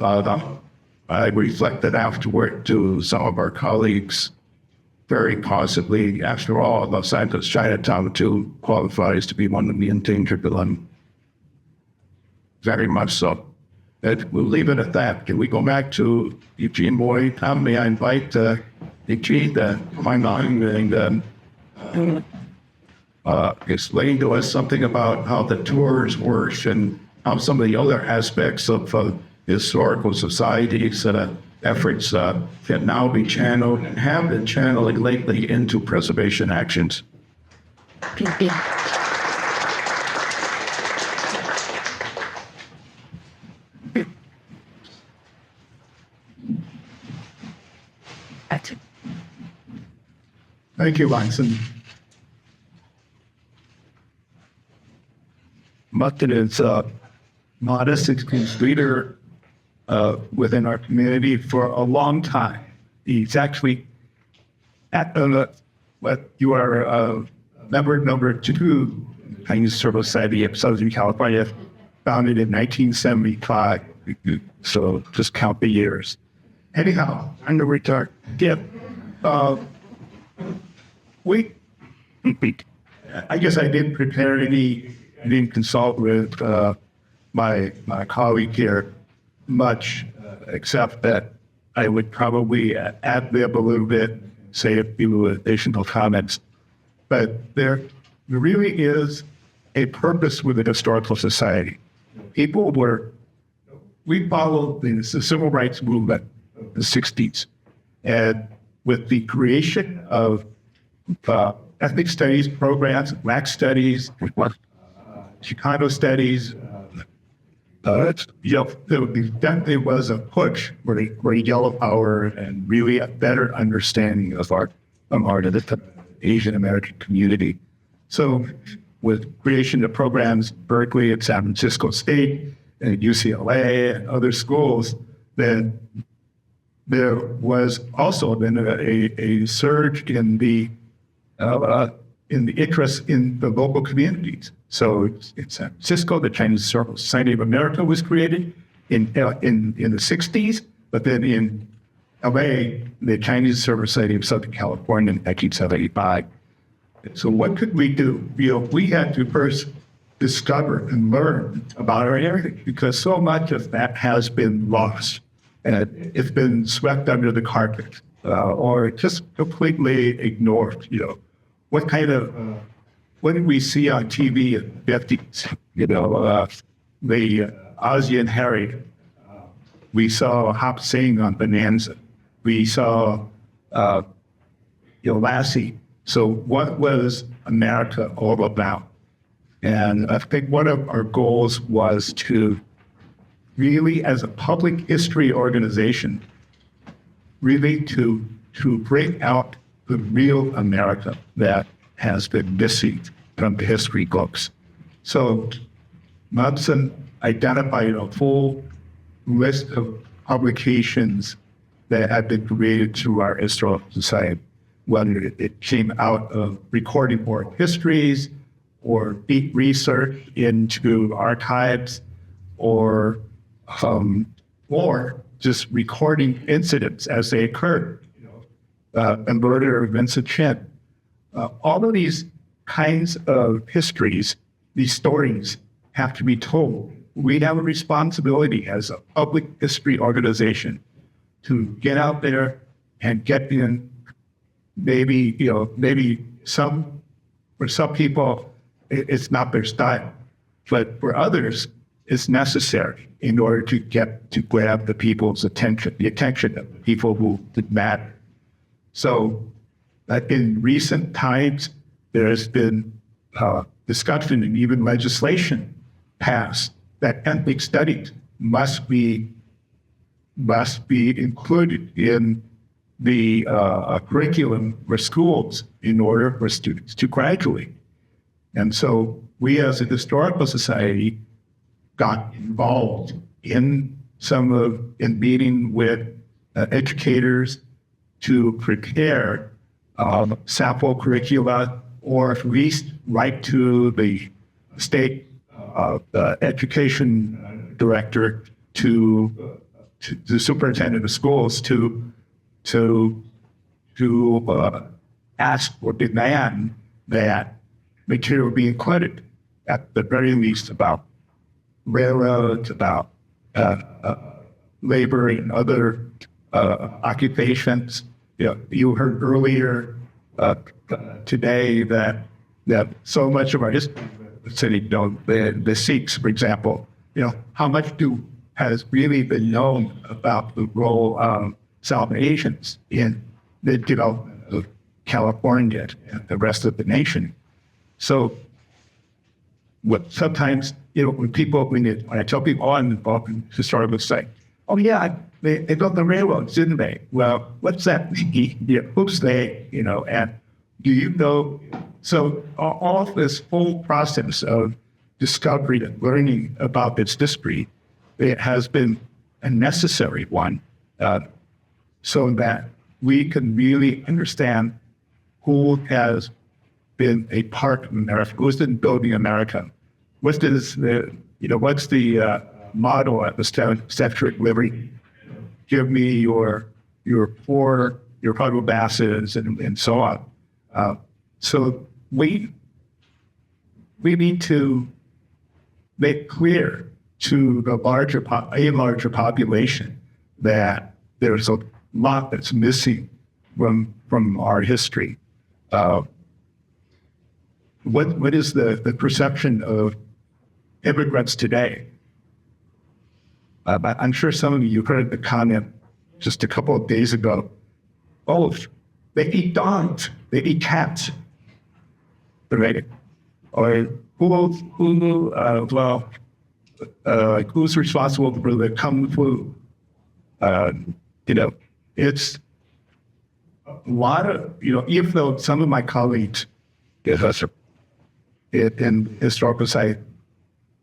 I reflected afterward to some of our colleagues very possibly. After all, Los Angeles Chinatown too qualifies to be one of the endangered villain. Very much so. And we'll leave it at that. Can we go back to Eugene Boyd? How may I invite Eugene to come on and explain to us something about how the tours work and how some of the other aspects of historical societies efforts can now be channeled and have been channeling lately into preservation actions. Thank you, Munson. Munson is modest experienced leader within our community for a long time. He's actually at what you are member number 2 Chinese Service Society of Southern California, founded in 1975. So just count the years. Anyhow, I'm the retard. Yeah. I guess I didn't prepare I didn't consult with my colleague here much, except that I would probably ad-lib a little bit, say a few additional comments. But there really is a purpose with the historical society. We followed the civil rights movement in the 60s, and with the creation of ethnic studies programs, Black studies, Chicano studies, there definitely was a push for yellow power and really a better understanding of art of the Asian American community. So with creation of programs, Berkeley and San Francisco State and UCLA and other schools, then there was also then a surge in the interest in the local communities. So in San Francisco, the Chinese Society of America was created in the 60s, but then in LA, the Chinese Society of Southern California in 1975. So what could we do? We had to first discover and learn about our area, because so much of that has been lost and it's been swept under the carpet or just completely ignored. What did we see on TV in the 50s? The Ozzie and Harry. We saw Hop Sing on Bonanza. We saw Lassie. So what was America all about? And I think one of our goals was to really, as a public history organization, really to bring out the real America that has been missing from the history books. So Munson identified a full list of publications that have been created through our historical society, whether it came out of recording oral histories or deep research into archives or or just recording incidents as they occur. A murder of Vincent Chin. All of these kinds of histories, these stories have to be told. We have a responsibility as a public history organization to get out there and get in. Maybe for some people, it's not their style, but for others, it's necessary in order to grab the people's attention, the attention of the people who matter. So in recent times, there has been discussion and even legislation passed that ethnic studies must be included in the curriculum for schools in order for students to graduate. And so we as a historical society got involved in meeting with educators to prepare sample curricula, or at least write to the state education director, to the superintendent of schools to ask or demand that material be included, at the very least, about railroads, about labor and other occupations. You heard earlier today that so much of our history, the Sikhs, for example, how much has really been known about the role of South Asians in the development of California and the rest of the nation. So what sometimes, when I tell people, I'm involved in historical site, oh yeah, they built the railroads, didn't they? Well, what's that mean? Who's they? And do you know? So all of this whole process of discovery and learning about its history, it has been a necessary one, so that we can really understand who has been a part of America, who's been building America. What's the motto at the Statue of Liberty? Give me your poor, your Pueblo basses, and so on. So we need to make clear to a larger population that there's a lot that's missing from our history. What is the perception of immigrants today? I'm sure some of you heard the comment just a couple of days ago. Oh, they eat dogs, they eat cats. Right? Or who's responsible for the kung fu? It's a lot of, even though some of my colleagues in historical science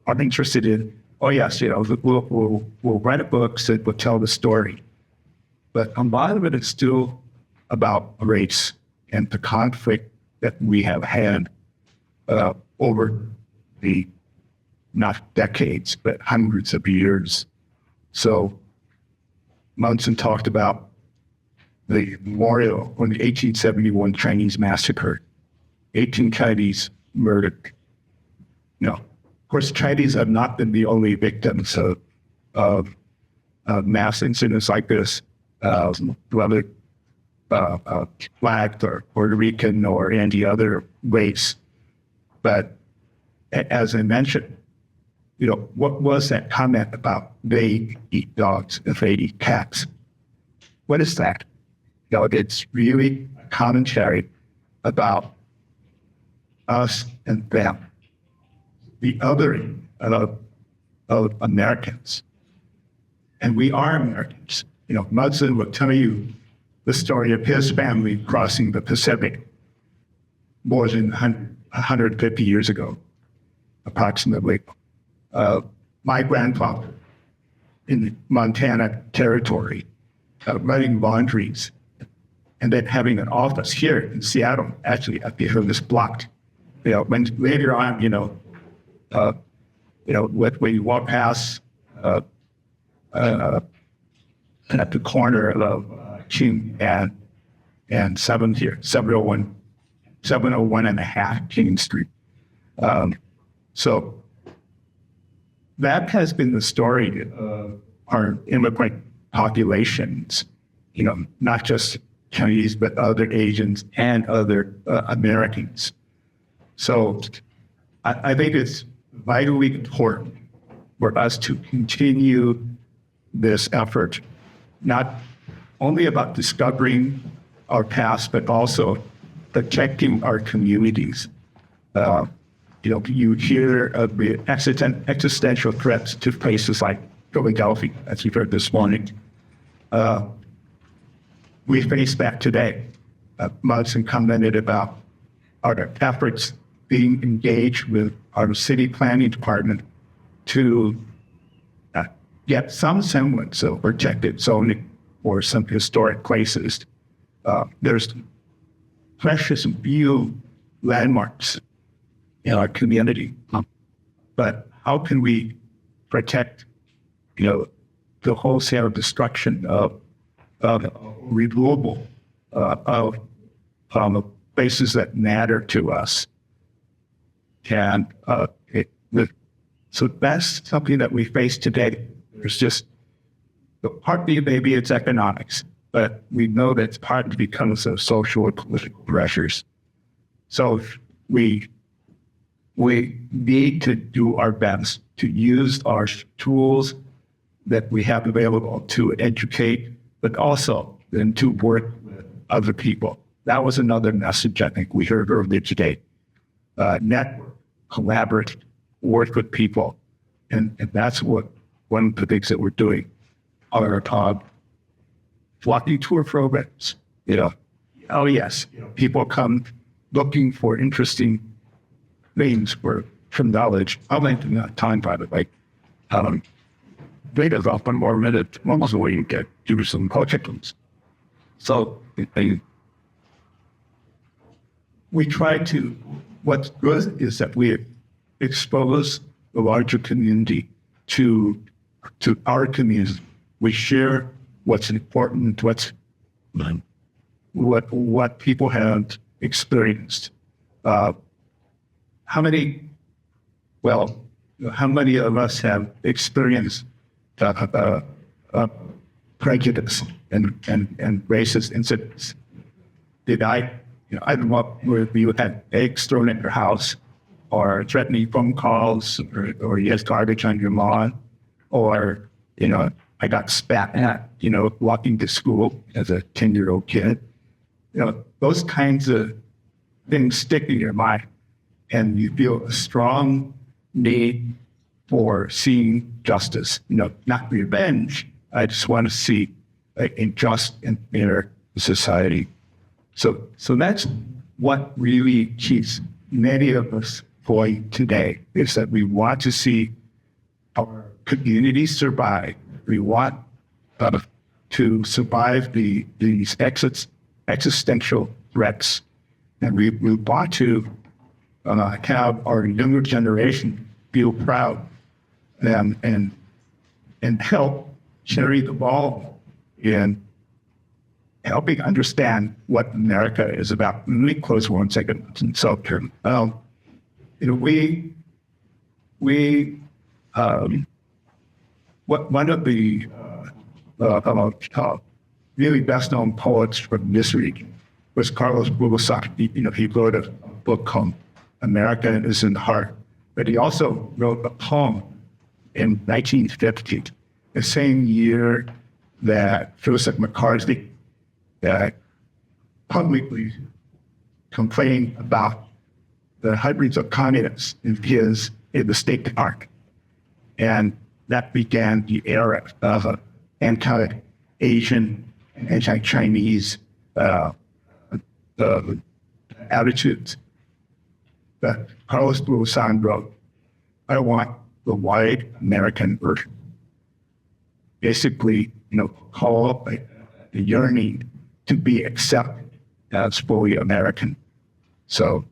are interested in, oh yes, we'll write a book that will tell the story. But a lot of it is still about race and the conflict that we have had over the, not decades, but hundreds of years. So Munson talked about the memorial on the 1871 Chinese massacre, 18 Chinese murdered. Of course, Chinese have not been the only victims of mass incidents like this, whether black or Puerto Rican or any other race. But as I mentioned, what was that comment about they eat dogs and they eat cats? What is that? It's really a commentary about us and them, the othering of Americans. And we are Americans. Munson will tell you the story of his family crossing the Pacific more than 150 years ago, approximately. My grandfather in the Montana territory, running laundries, and then having an office here in Seattle, actually at the end of this block. When later on, when you walk past at the corner of King and 701 and a half King Street. So that has been the story of our immigrant populations, not just Chinese, but other Asians and other Americans. So I think it's vitally important for us to continue this effort, not only about discovering our past, but also protecting our communities. You hear of the existential threats to places like Philadelphia, as you've heard this morning. We face that today. Munson commented about our efforts being engaged with our city planning department to get some semblance of protected zoning for some historic places. There's precious few landmarks in our community, but how can we protect, the wholesale destruction of renewable of places that matter to us? And so that's something that we face today. There's just partly maybe it's economics, but we know that it's partly because of social and political pressures. So we need to do our best to use our tools that we have available to educate, but also then to work with other people. That was another message I think we heard earlier today. Network, collaborate, work with people. And that's one of the things that we're doing. Our walking tour programs, oh yes, people come looking for interesting things from knowledge. I'll lengthen that time, by the way. Data's off 1 more minute, almost where you get do some projects. So we try to, what's good is that we expose the larger community to our community. We share what's important, what people have experienced. How many of us have experienced prejudice and racist incidents? Did I don't know whether you had eggs thrown at your house, or threatening phone calls, or you had garbage on your lawn, or I got spat at, walking to school as a 10-year-old kid. Those kinds of things stick in your mind, and you feel a strong need for seeing justice, not revenge. I just want to see a just and fair society. So that's what really keeps many of us going today, is that we want to see our communities survive. We want to survive these existential threats, and we want to have our younger generation feel proud and help carry the ball in helping understand what America is about. Let me close 1 second. And so, one of the really best-known poets from this region was Carlos Bulosan. He wrote a book called America is in the Heart, but he also wrote a poem in 1950, the same year that Joseph McCarthy publicly complained about the hundreds of communists in the State Department. And that began the era of anti-Asian and anti-Chinese attitudes. That Carlos Bulosan wrote, I want the white American version. Basically, call up the yearning to be accepted as fully American. So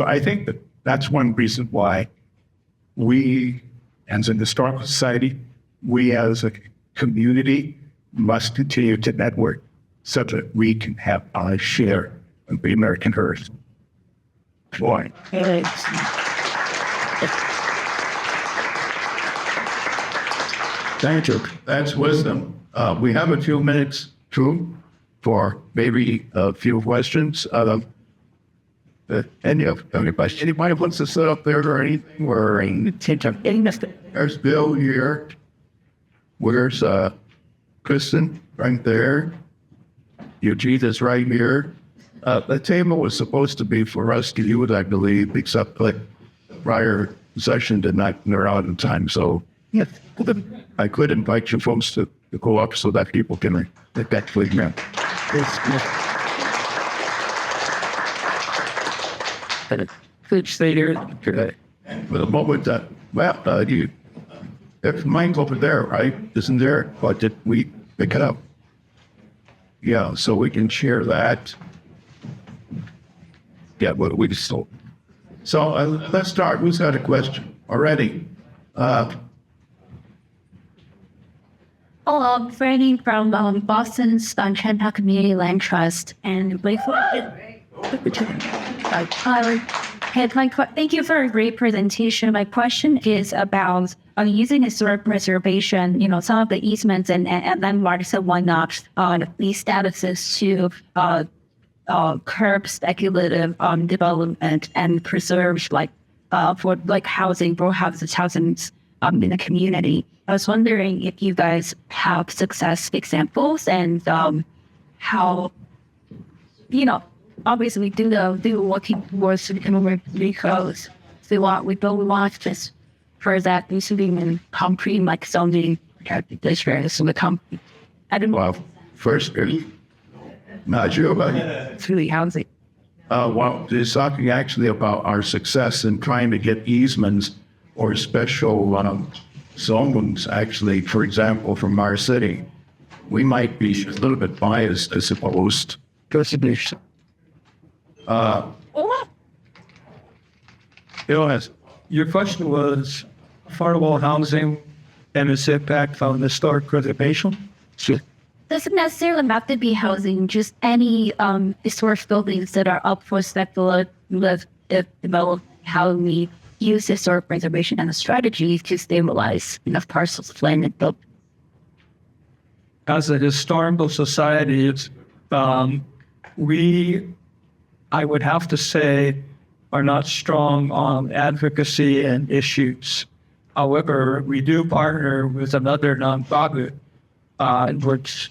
I think that's one reason why we, as an historical society, we as community must continue to network so that we can have our share of the American earth. Boy. Thank you. That's wisdom. We have a few minutes too for maybe a few questions. Anybody wants to sit up there or anything? There's Bill here. Where's Kristen? Right there. Eugene is right here. The table was supposed to be for us to use, I believe, except like prior session did not run out in time. So yes, I could invite you folks to go up so that people can actually hear. Good stay here. For the moment that, if mine's over there, right? Isn't there? But did we pick it up? Yeah, so we can share that. Yeah, but we just sold. So let's start. Who's got a question already? Freddie from Boston's Chinatown Community Land Trust, and thank you for a great presentation. My question is about using historic preservation, some of the easements and landmarks and whatnot, these statuses to curb speculative development and preserve for housing, row houses, housings in the community. I was wondering if you guys have success examples and how, obviously do working towards because we want this for that using in concrete like zoning districts in the company. I don't know. Well, first, not sure about it. It's really housing. Well, it's talking actually about our success in trying to get easements or special zonings, actually, for example, from our city. We might be a little bit biased, I suppose. Your question was affordable housing and its impact on historic preservation? Doesn't necessarily have to be housing, just any historic buildings that are up for speculative development, how we use historic preservation and a strategy to stabilize enough parcels of land and build. As a historical society, it's, I would have to say, are not strong on advocacy and issues. However, we do partner with another nonprofit, which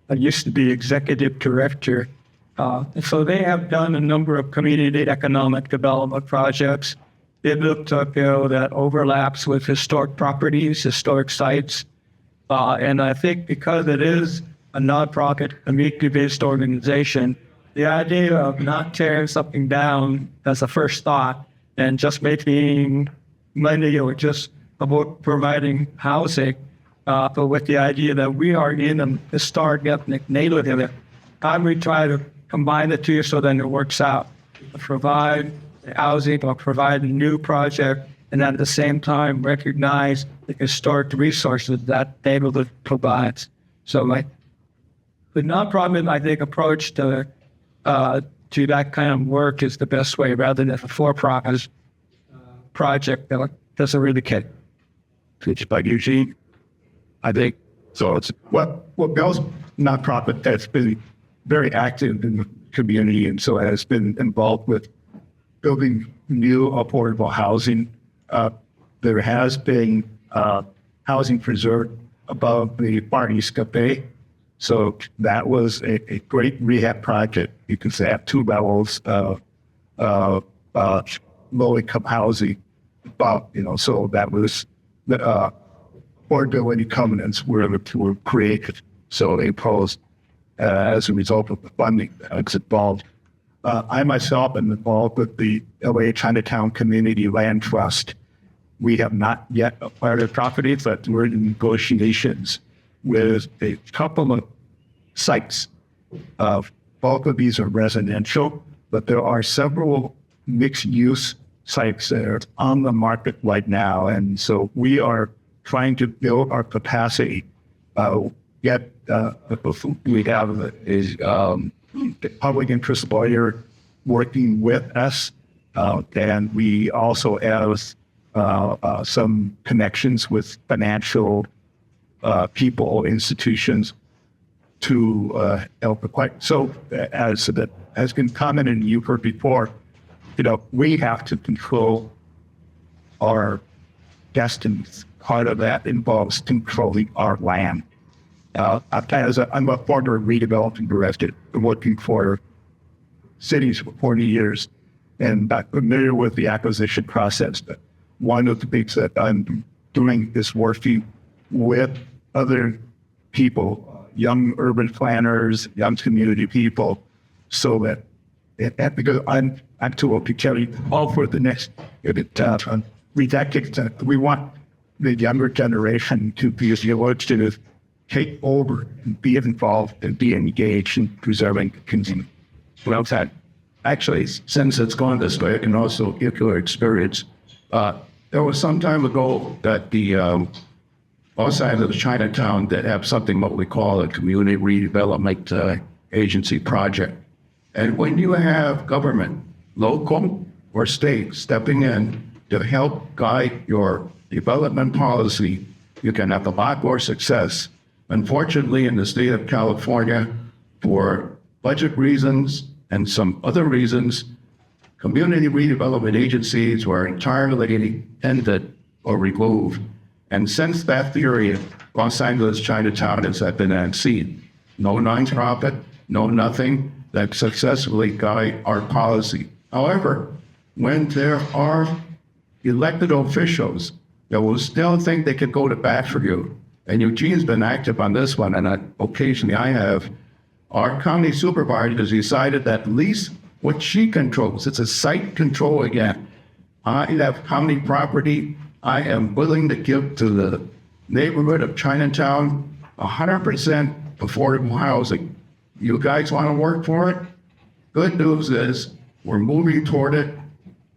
I used to be executive director. And so they have done a number of community economic development projects in Tokyo that overlaps with historic properties, historic sites. And I think because it is a nonprofit, community-based organization, the idea of not tearing something down as a first thought and just making money or just about providing housing, but with the idea that we are in a historic ethnic neighborhood, how do we try to combine the two so then it works out? Provide housing or provide a new project, and at the same time recognize the historic resources that neighborhood provides. So the nonprofit, I think, approach to that kind of work is the best way rather than a for-profit project that doesn't really care. It's by Eugene, I think. So it's what Bell's nonprofit has been very active in the community, and so has been involved with building new affordable housing. There has been housing preserved above the Far East Cafe. So that was a great rehab project. You can say have two levels of low-income housing. So that was the affordability covenants were created. So they imposed as a result of the funding that's involved. I myself am involved with the LA Chinatown Community Land Trust. We have not yet acquired a property, but we're in negotiations with a couple of sites. Both of these are residential, but there are several mixed-use sites that are on the market right now. And so we are trying to build our capacity Yet we have is the public interest lawyer working with us, and we also have some connections with financial people, institutions to help the fight. So, as that has been commented and you've heard before, we have to control our destinies. Part of that involves controlling our land. I'm a former redevelopment director, working for cities for 40 years, and I'm familiar with the acquisition process. But one of the things that I'm doing is working with other people, young urban planners, young community people, so that because I'm too old to carry all for the next 3 decades. We want the younger generation to be able to take over and be involved and be engaged in preserving continue. Well said. Actually, since it's gone this way, I can also give your experience. There was some time ago that the outside of Chinatown that have something what we call a community redevelopment agency project. And when you have government, local or state, stepping in to help guide your development policy, you can have a lot more success. Unfortunately, in the state of California, for budget reasons and some other reasons, community redevelopment agencies were entirely ended or removed. And since that period, Los Angeles Chinatown has been unseen. No nonprofit, no nothing that successfully guide our policy. However, when there are elected officials that will still think they can go to bat for you, and Eugene's been active on this one, and occasionally I have, our county supervisor has decided that at least what she controls, it's a site control again. I have county property. I am willing to give to the neighborhood of Chinatown 100% affordable housing. You guys want to work for it? Good news is we're moving toward it,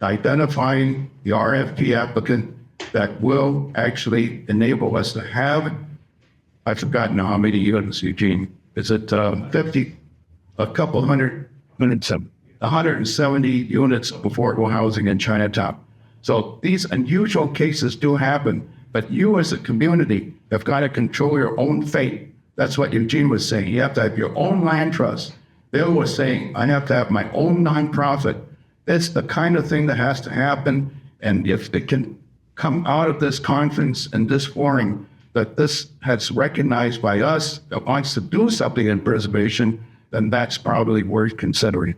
identifying the RFP applicant that will actually enable us to have, I've forgotten how many units, Eugene. Is it 50? A couple hundred units, 170 units of affordable housing in Chinatown. So these unusual cases do happen, but you as a community have got to control your own fate. That's what Eugene was saying. You have to have your own land trust. Bill was saying, I have to have my own nonprofit. That's the kind of thing that has to happen. And if it can come out of this conference and this forum, that this has recognized by us that wants to do something in preservation, then that's probably worth considering.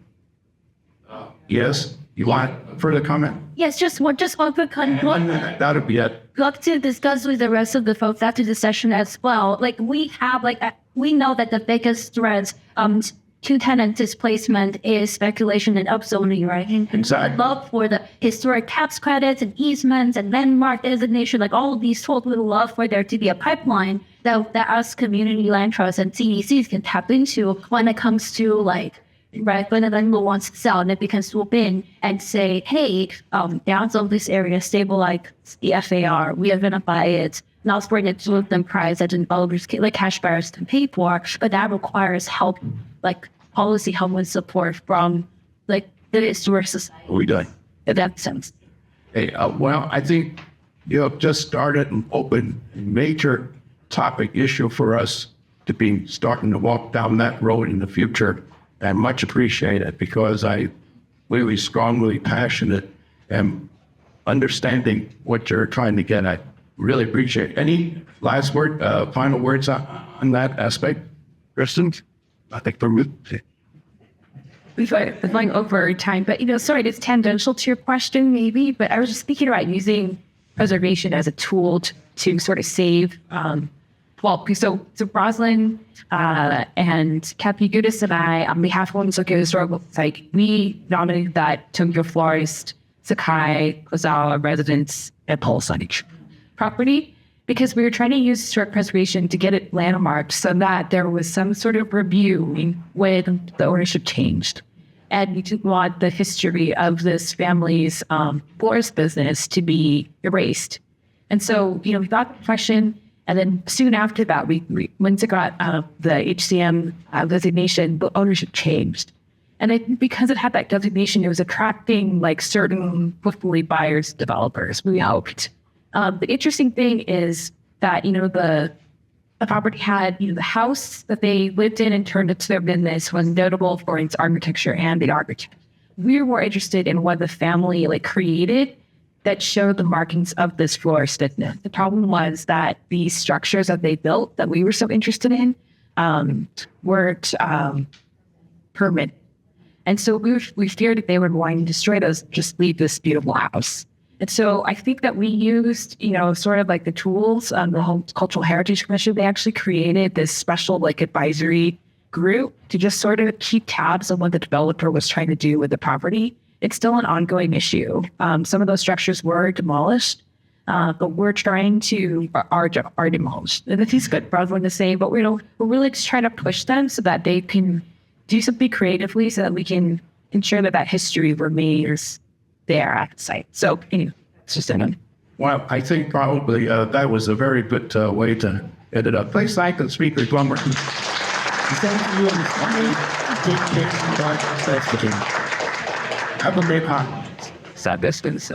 Yes, you want further comment? Yes, just one quick comment. That'll be it. Love to discuss with the rest of the folks after the session as well. We know that the biggest threat to tenant displacement is speculation and upzoning, right? Exactly. I'd love for the historic tax credits and easements and landmark designation, like all of these tools, we'd love for there to be a pipeline that us community land trusts and CDCs can tap into when it comes to right, when the landlord wants to sell and it becomes swoop in and say, hey, downzone this area, stabilize the FAR, we identify it, now bring it to them price that developers, like cash buyers can pay for, but that requires help, like policy help and support from the historic society. We done. If that makes sense. Hey, well, I think you have just started an open major topic issue for us to be starting to walk down that road in the future. And much appreciated because I really strongly passionate and understanding what you're trying to get at. Really appreciate it. Any last word, final words on that aspect? Kristen? I think for me. We've been going over time, but sorry, it's tangential to your question maybe, but I was just speaking about using preservation as a tool to sort of save so Rosalind and Kathy Gudis and I, on behalf of Tokyo Historical Society, we nominated that Tokyo Florist, Sakai, Ozawa residents, and Pulse on each property because we were trying to use historic preservation to get it landmarked so that there was some sort of review when the ownership changed. And we didn't want the history of this family's florist business to be erased. And so, we got the question, And then soon after that, once it got the HCM designation, the ownership changed. And I think because it had that designation, it was attracting like certain hopefully buyers, developers. We hoped. The interesting thing is that, the property had, the house that they lived in and turned into their business was notable for its architecture and the architect. We were more interested in what the family created that showed the markings of this florist business. The problem was that the structures that they built that we were so interested in weren't permanent. And so we feared that they were going to destroy those, just leave this beautiful house. And so I think that we used, sort of like the tools, the Home Cultural Heritage Commission, they actually created this special advisory group to just sort of keep tabs on what the developer was trying to do with the property. It's still an ongoing issue. Some of those structures were demolished, but we're trying to, are demolished. And this is good for everyone to say, but we're really just trying to push them so that they can do something creatively so that we can ensure that history remains there at the site. So anyway, it's just it. Well, I think probably that was a very good way to end it up. Please thank the speakers one more time. Thank you. Have a great time. Sad distance.